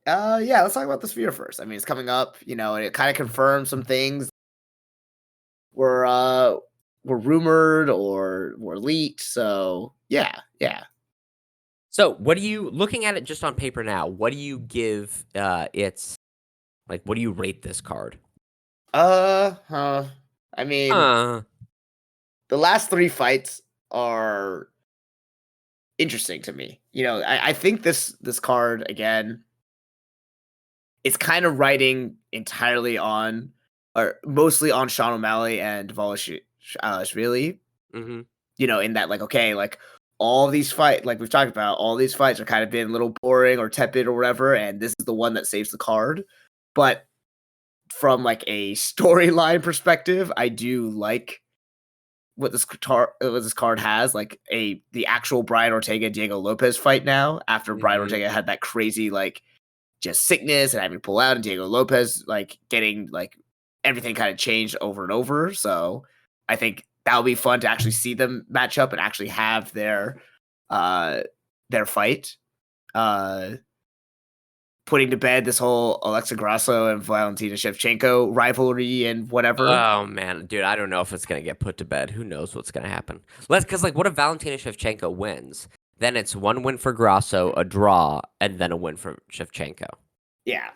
Yeah. Let's talk about the Sphere first. I mean, it's coming up. And it kind of confirms some things. We're were rumored or were leaked. So yeah, yeah. So, what do you looking at it just on paper now? What do you give its like? What do you rate this card? I mean, Uh, the last 3 fights are interesting to me. I think this card again, it's kind of riding entirely on, or mostly on Sean O'Malley and Dvalishvili. mm-hmm. In that, like, okay, like all these fight, like we've talked about, all these fights are kind of been a little boring or tepid or whatever, and this is the one that saves the card. But from like a storyline perspective, I do like what this card has, like the actual Brian Ortega Diego Lopez fight now, after Brian Mm-hmm. Ortega had that crazy like just sickness and having to pull out, and Diego Lopez like getting like everything kind of changed over and over. So I think that'll be fun to actually see them match up and actually have uh their fight. Uh Putting to bed this whole Alexa Grasso and Valentina Shevchenko rivalry and whatever. Oh man, dude, I don't know if it's gonna get put to bed. Who knows what's gonna happen? Because like, what if Valentina Shevchenko wins? Then it's one win for Grasso, a draw, and then a win for Shevchenko. Yeah.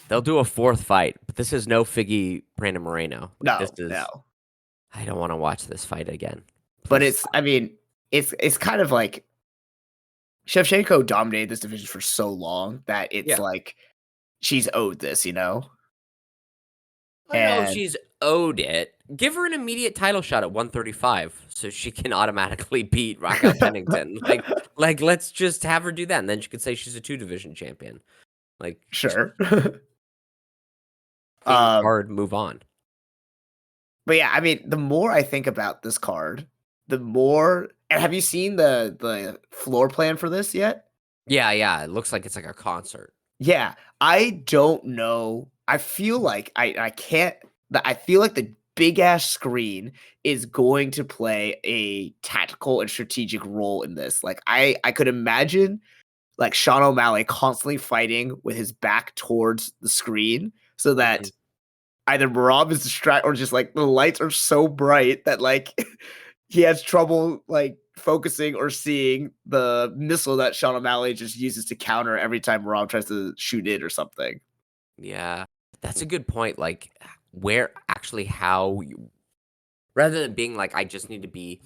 They'll do a fourth fight, but this is no Figgy Brandon Moreno. Like, this No, is. no. I don't want to watch this fight again. But Please I mean, it's kind of like Shevchenko dominated this division for so long that it's Yeah. like she's owed this, I don't know if And she's owed it. Give her an immediate title shot at 135 so she can automatically beat Raquel Pennington. Like let's just have her do that, and then she could say she's a 2 division champion. Like, sure. clean um, card, move on. but yeah, I mean, the more I think about this card, the more. And have you seen the floor plan for this yet? Yeah, it looks like it's like a concert. Yeah, I don't know. I feel like I can't. I feel like the big ass screen is going to play a tactical and strategic role in this. Like I could imagine like Sean O'Malley constantly fighting with his back towards the screen so that Mhm. either Marab is distracted or just like the lights are so bright that like he has trouble like focusing or seeing the missile that Sean O'Malley just uses to counter every time Marab tries to shoot it or something. Yeah, that's a good point. Like, how you, rather than being like, I just need to be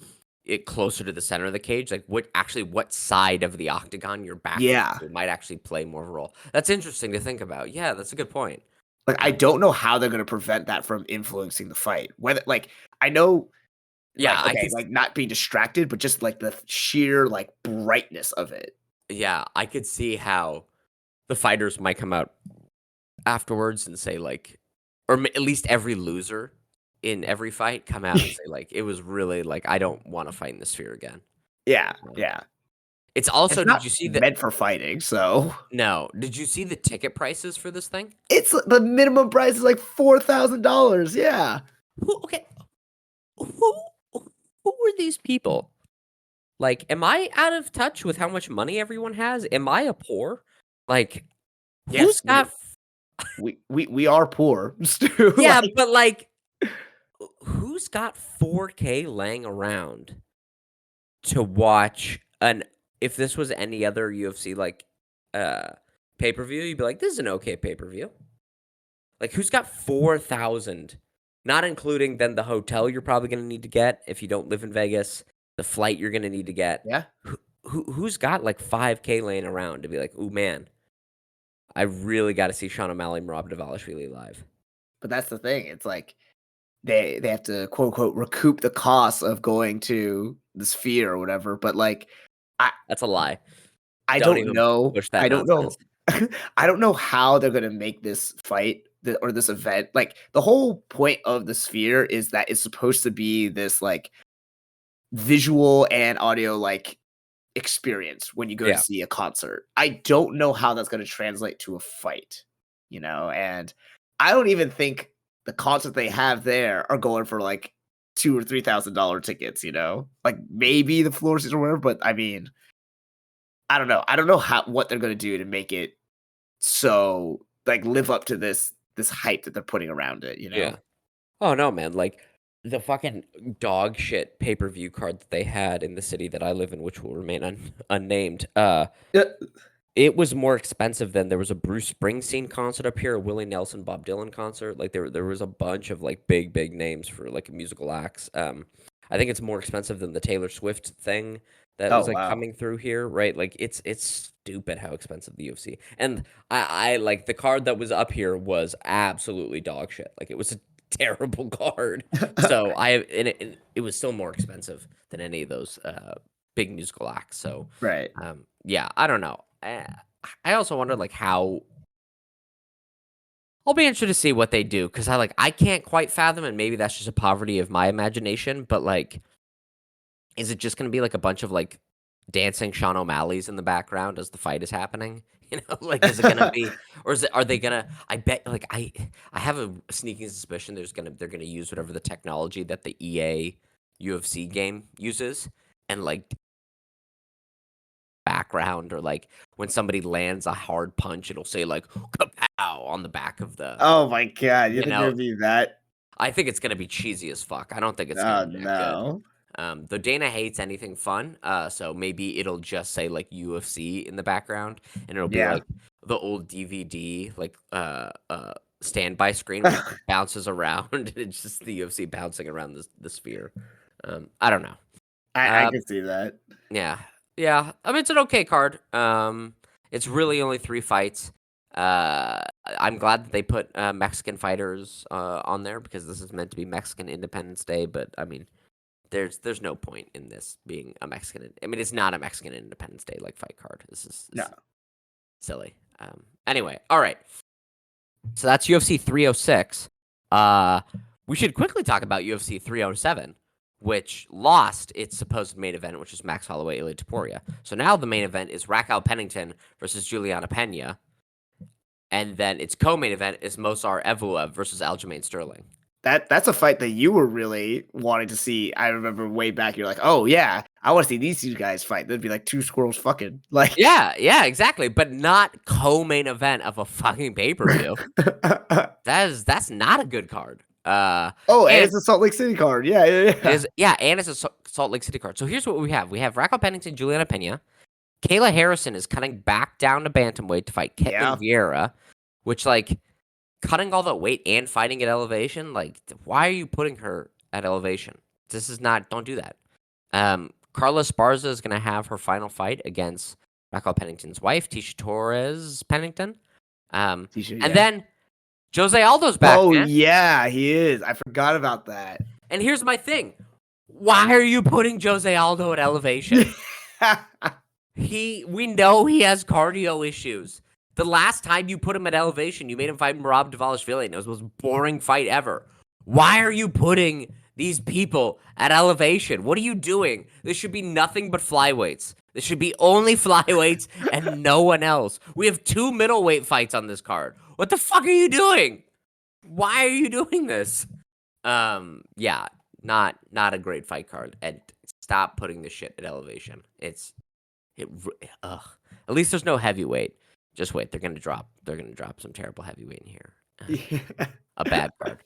closer to the center of the cage, like what side of the octagon your back is Yeah. might actually play more of a role. That's interesting to think about. Yeah, that's a good point. Like I don't know how they're gonna prevent that from influencing the fight. Whether like I know Yeah, like okay, like not being distracted, but just like the sheer like brightness of it. I could see how the fighters might come out afterwards and say like, or at least every loser in every fight come out and say like, it was really like, I don't want to fight in the Sphere again. Yeah, Um, yeah. It's It's also, did not you see the meant for fighting, so no? Did you see the ticket prices for this thing? it's the minimum price is like $4,000. Yeah. Okay, who who are these people? Like, am I out of touch with how much money everyone has? Am I a poor? Like, who's Yes, got? we are poor, Stu. Yeah, Like but like, who's got 4K laying around to watch an? If this was any other UFC like uh pay per view, you'd be like, this is an okay pay per view. Like, who's got 4,000? Not including then the hotel you're probably going to need to get if you don't live in Vegas, the flight you're going to need to get. yeah. Who's got like 5K laying around to be like, oh man, I really got to see Sean O'Malley and Rob Dvalishvili live. But that's the thing. It's like they have to quote unquote recoup the costs of going to the Sphere or whatever. But like I That's a lie. I Don't don't even know. push that I don't know. nonsense. I don't know how they're gonna make this fight or this event. Like the whole point of the Sphere is that it's supposed to be this like visual and audio like experience when you go to Yeah. see a concert. I don't know how that's going to translate to a fight, and I don't even think the concert they have there are going for like $2,000 or $3,000 tickets, like maybe the floor seats or whatever. But I mean, I don't know. I don't know what they're going to do to make it so like live up to this hype that they're putting around it. Yeah. Oh no, man. Like, the fucking dog shit pay-per-view card that they had in the city that I live in, which will remain unnamed. Yeah. It was more expensive than there was a Bruce Springsteen concert up here, a Willie Nelson, Bob Dylan concert. Like there was a bunch of like big names for like musical acts. I think it's more expensive than the Taylor Swift thing that Oh was like wow. coming through here, right? Like it's stupid how expensive the UFC. And I like the card that was up here was absolutely dog shit. Like it was a terrible card. So it was still more expensive than any of those big musical acts. So Right. yeah, I don't know. I also wonder like how I'll be interested to see what they do because I can't quite fathom, and maybe that's just a poverty of my imagination. But like, is it just gonna be like a bunch of like dancing Sean O'Malley's in the background as the fight is happening? Like is it gonna be, or are they gonna? I bet like I have a sneaking suspicion they're gonna use whatever the technology that the EA UFC game uses, and like background, or like when somebody lands a hard punch, it'll say like "kapow" on the back of the, Oh my god, you you think know. there'd be that? I think it's gonna be cheesy as fuck. I don't think it's gonna Oh be that good. no. Though Dana hates anything fun, so maybe it'll just say like UFC in the background, and it'll be Yeah. like the old DVD like standby screen where it just bounces around, and it's just the UFC bouncing around the sphere. I don't know. I Uh, can see that. Yeah. Yeah. I mean, it's an okay card. It's really only 3 fights. I'm glad that they put Mexican fighters on there because this is meant to be Mexican Independence Day. But I mean, there's no point in this being a Mexican. I mean, it's not a Mexican Independence Day like fight card. No. Is silly. Anyway, all right. So that's UFC 306. We should quickly talk about UFC 307, which lost its supposed main event, which is Max Holloway, Ilya Topuria. So now the main event is Raquel Pennington versus Juliana Pena, and then its co-main event is Mozar Evloev versus Aljamain Sterling. That's a fight that you were really wanting to see. I remember way back, you're like, oh yeah, I want to see these two guys fight. That'd be like two squirrels fucking. Like Yeah, exactly. But not co-main event of a fucking pay-per-view. That's not a good card. Oh, and And it's a Salt Lake City card. Yeah, yeah, it yeah. is, and it's a Salt Lake City card. So here's what we have. We have Raquel Pennington, Juliana Pena. Kayla Harrison is cutting back down to bantamweight to fight Yeah. Ketlin Vieira, which, like, cutting all that weight and fighting at elevation, like, why are you putting her at elevation? This is not, don't do that. Carla Esparza is going to have her final fight against Raquel Pennington's wife, Tisha Torres Pennington. T-shirt, And yeah. then Jose Aldo's back, Oh man. yeah, he is. I forgot about that. And here's my thing. Why are you putting Jose Aldo at elevation? We know he has cardio issues. The last time you put him at elevation, you made him fight Merab Dvalishvili, and it was the most boring fight ever. Why are you putting these people at elevation? What are you doing? This should be nothing but flyweights. This should be only flyweights and no one else. We have 2 middleweight fights on this card. What the fuck are you doing? Why are you doing this? Yeah, not a great fight card. And stop putting this shit at elevation. Ugh. At least there's no heavyweight. Just wait, they're gonna drop some terrible heavyweight in here. A bad card.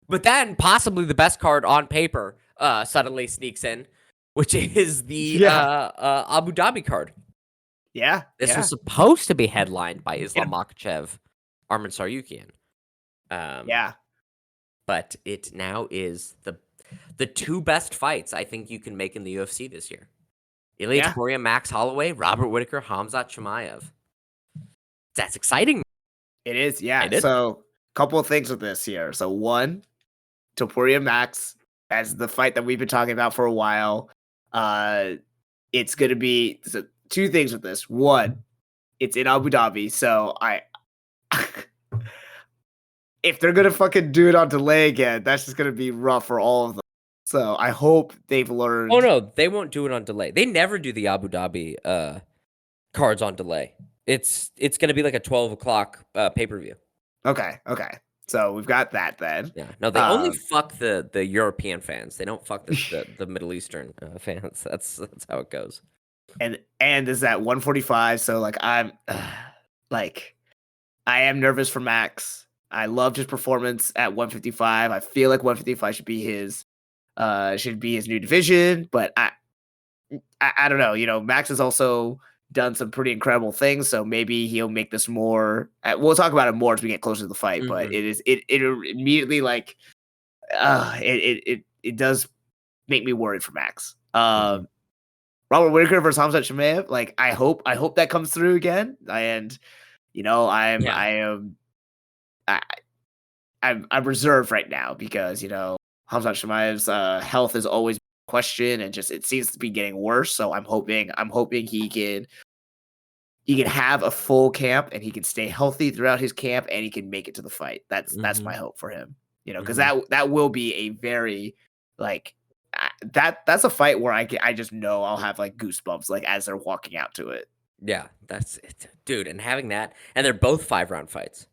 But then possibly the best card on paper suddenly sneaks in, which is the Abu Dhabi card. Yeah. This was supposed to be headlined by Islam Yeah. Makhachev, Arman Saryukian. Yeah. But it now is the 2 best fights I think you can make in the UFC this year. Ilya Topuria, Max Holloway, Robert Whittaker, Khamzat Chimaev. That's exciting. It is, yeah. It is. So, couple of things with this here. So, one, Topuria Max as the fight that we've been talking about for a while. It's going to be 2 things with this. One, it's in Abu Dhabi, so if they're gonna fucking do it on delay again, that's just gonna be rough for all of them. So I hope they've learned. Oh no, they won't do it on delay. They never do the Abu Dhabi cards on delay. It's gonna be like a 12 o'clock pay-per-view. Okay. So we've got that then. Yeah. No, they only fuck the European fans. They don't fuck the Middle Eastern fans. That's how it goes. And is that 145? So like I'm I am nervous for Max. I loved his performance at 155. I feel like 155 should be his new division, but I don't know. Max has also done some pretty incredible things, so maybe he'll make this more. We'll talk about it more as we get closer to the fight, but it immediately like it does make me worried for Max. Robert Whittaker versus Hamzat Chimaev. Like I hope that comes through again, and I'm reserved right now because Hamzat Chimaev's health is always a question, and just it seems to be getting worse. So I'm hoping he can have a full camp and he can stay healthy throughout his camp and he can make it to the fight. That's my hope for him. Because that will be a very like that's a fight where I just know I'll have like goosebumps like as they're walking out to it. Yeah, that's it, dude. And having that, and they're both 5-round fights.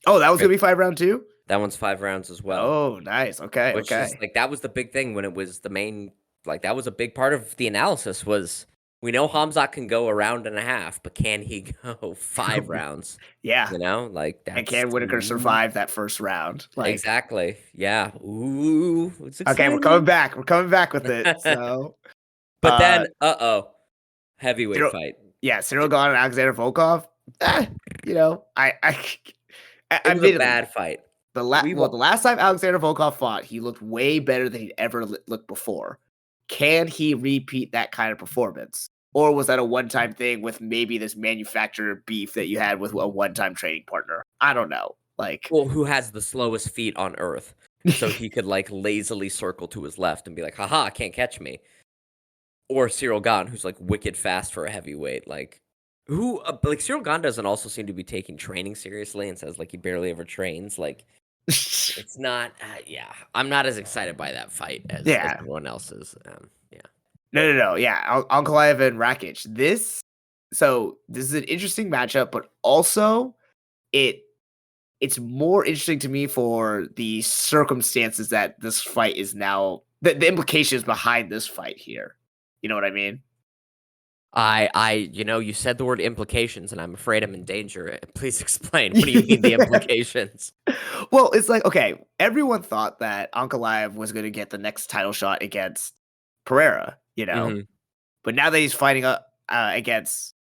Oh, that was gonna be 5-round too? That one's 5 rounds as well. Oh, nice. Okay, Which is like that was the big thing when it was the main. Like that was a big part of the analysis was we know Hamzat can go a round and a half, but can he go 5 rounds? Yeah. Like and can Whittaker survive that first round? Like exactly. Yeah. Ooh. Okay, we're coming back. We're coming back with it. So, but then, heavyweight fight. Yeah, Cyril Gane and Alexander Volkov. I it was a bad fight. The last time Alexander Volkov fought, he looked way better than he'd ever looked before. Can he repeat that kind of performance? Or was that a one-time thing with maybe this manufacturer beef that you had with a one-time training partner? I don't know. Well, who has the slowest feet on earth? So he could like lazily circle to his left and be like, haha, can't catch me. Or Cyril Gane, who's like wicked fast for a heavyweight. Like Cyril Gane doesn't also seem to be taking training seriously and says like he barely ever trains. Like it's not, I'm not as excited by that fight as everyone else is. No. Yeah, Ankalaev and Rakic. This is an interesting matchup, but also it's more interesting to me for the circumstances that this fight is now, the implications behind this fight here. You know what I mean? You said the word implications, and I'm afraid I'm in danger. Please explain. What do you mean the implications? Well, it's like, okay, everyone thought that Ankalaev was going to get the next title shot against Pereira, but now that he's fighting against,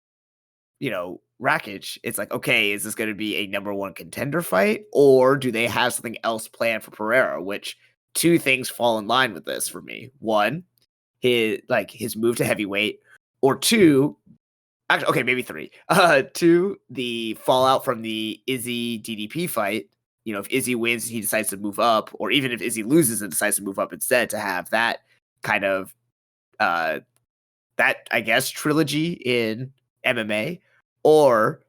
Rakic, it's like, okay, is this going to be a number one contender fight, or do they have something else planned for Pereira? Which two things fall in line with this for me. One, his move to heavyweight, or two, actually, okay, maybe three. Two, the fallout from the Izzy DDP fight. If Izzy wins, he decides to move up, or even if Izzy loses and decides to move up instead, to have that kind of that I guess trilogy in MMA. Or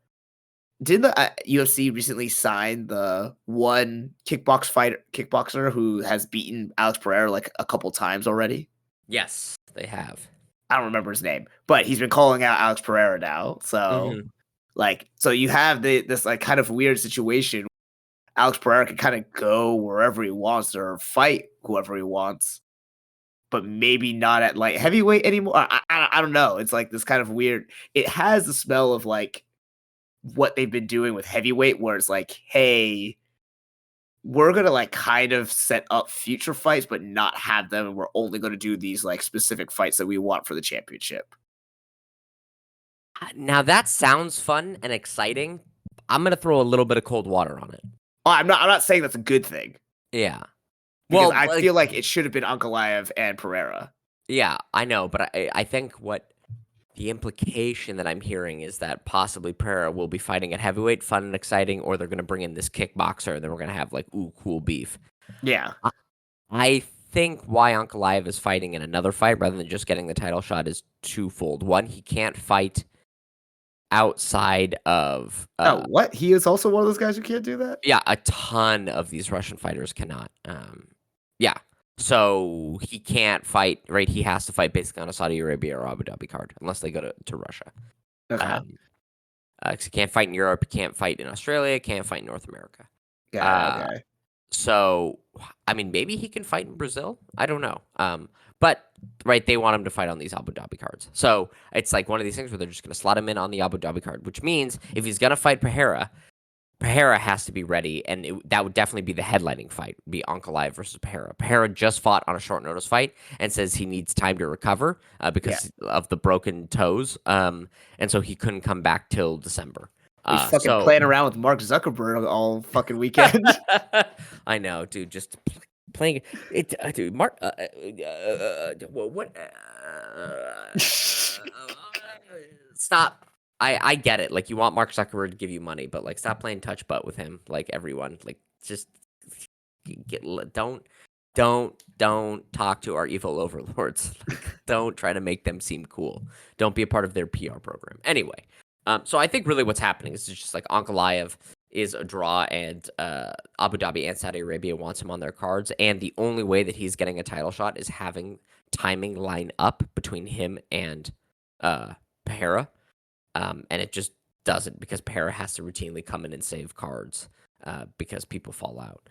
did the UFC recently sign the one kickboxer who has beaten Alex Pereira like a couple times already? Yes, they have. I don't remember his name, but he's been calling out Alex Pereira now. So, so you have this like kind of weird situation. Alex Pereira can kind of go wherever he wants or fight whoever he wants, but maybe not at light heavyweight anymore. I don't know. It's like this kind of weird. It has the smell of like what they've been doing with heavyweight, where it's like, hey, we're going to like kind of set up future fights, but not have them. And we're only going to do these like specific fights that we want for the championship. Now that sounds fun and exciting. I'm going to throw a little bit of cold water on it. Oh, I'm not saying that's a good thing. Yeah. Because I feel like it should have been Ankalaev and Pereira. Yeah, I know. But I think what the implication that I'm hearing is that possibly Pereira will be fighting at heavyweight, fun and exciting, or they're going to bring in this kickboxer and then we're going to have like, ooh, cool beef. Yeah. I think why Ankalaev is fighting in another fight rather than just getting the title shot is twofold. One, he can't fight outside of... what? He is also one of those guys who can't do that? Yeah, a ton of these Russian fighters cannot. Yeah. So he can't fight, right? He has to fight basically on a Saudi Arabia or Abu Dhabi card, unless they go to Russia. Okay. Because he can't fight in Europe, he can't fight in Australia, can't fight in North America. Okay. So, I mean, maybe he can fight in Brazil. I don't know. But, right, they want him to fight on these Abu Dhabi cards. So it's like one of these things where they're just going to slot him in on the Abu Dhabi card, which means if he's going to fight Pereira, Pereira has to be ready, and that would definitely be the headlining fight, be Ankalaev versus Pereira. Pereira just fought on a short notice fight and says he needs time to recover Yeah. because of the broken toes, and so he couldn't come back till December. He's fucking So playing around with Mark Zuckerberg all fucking weekend. I know, dude, just playing it, dude. Mark, what? Stop. I get it. Like you want Mark Zuckerberg to give you money, but like stop playing touch butt with him. Like everyone, like just don't talk to our evil overlords. Like, don't try to make them seem cool. Don't be a part of their PR program. Anyway, so I think really what's happening is just like Ankalaev is a draw, and Abu Dhabi and Saudi Arabia wants him on their cards, and the only way that he's getting a title shot is having timing line up between him and Pereira. And it just doesn't, because Pereira has to routinely come in and save cards because people fall out.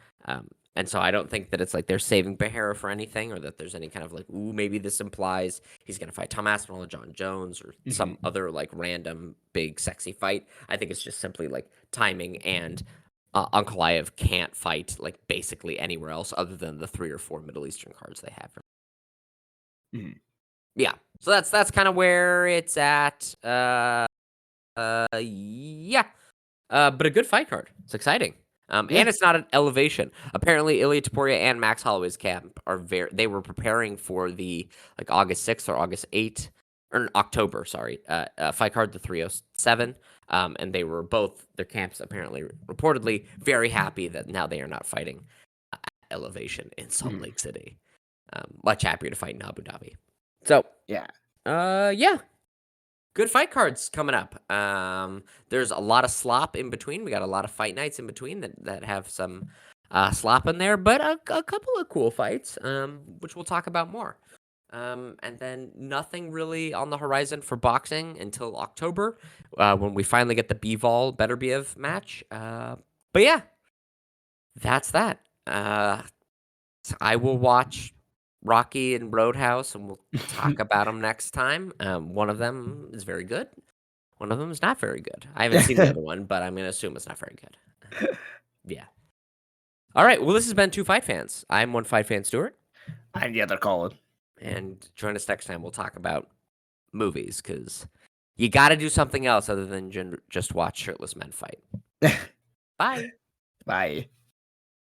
And so I don't think that it's like they're saving Pereira for anything, or that there's any kind of like, ooh, maybe this implies he's going to fight Tom Aspinall or John Jones or some other like random big sexy fight. I think it's just simply like timing, and Ankalaev can't fight like basically anywhere else other than the 3 or 4 Middle Eastern cards they have. Yeah. So that's kind of where it's at. Yeah. But a good fight card. It's exciting. And it's not an elevation. Apparently, Ilia Topuria and Max Holloway's camp they were preparing for the like August 6th or August 8th or October, sorry, fight card, the 307. And they were both, their camps apparently reportedly very happy that now they are not fighting at elevation in Salt Lake City. Much happier to fight in Abu Dhabi. So, yeah. Good fight cards coming up. There's a lot of slop in between. We got a lot of fight nights in between that have some slop in there, but a couple of cool fights, which we'll talk about more. And then nothing really on the horizon for boxing until October, when we finally get the Bivol Beterbiev match. But yeah, that's that. I will watch Rocky and Roadhouse, and we'll talk about them next time. One of them is very good. One of them is not very good. I haven't seen the other one, but I'm going to assume it's not very good. Yeah. All right. Well, this has been Two Fight Fans. I'm one fight fan, Stuart. I'm the other Colin. And join us next time. We'll talk about movies, because you got to do something else other than just watch shirtless men fight. Bye. Bye.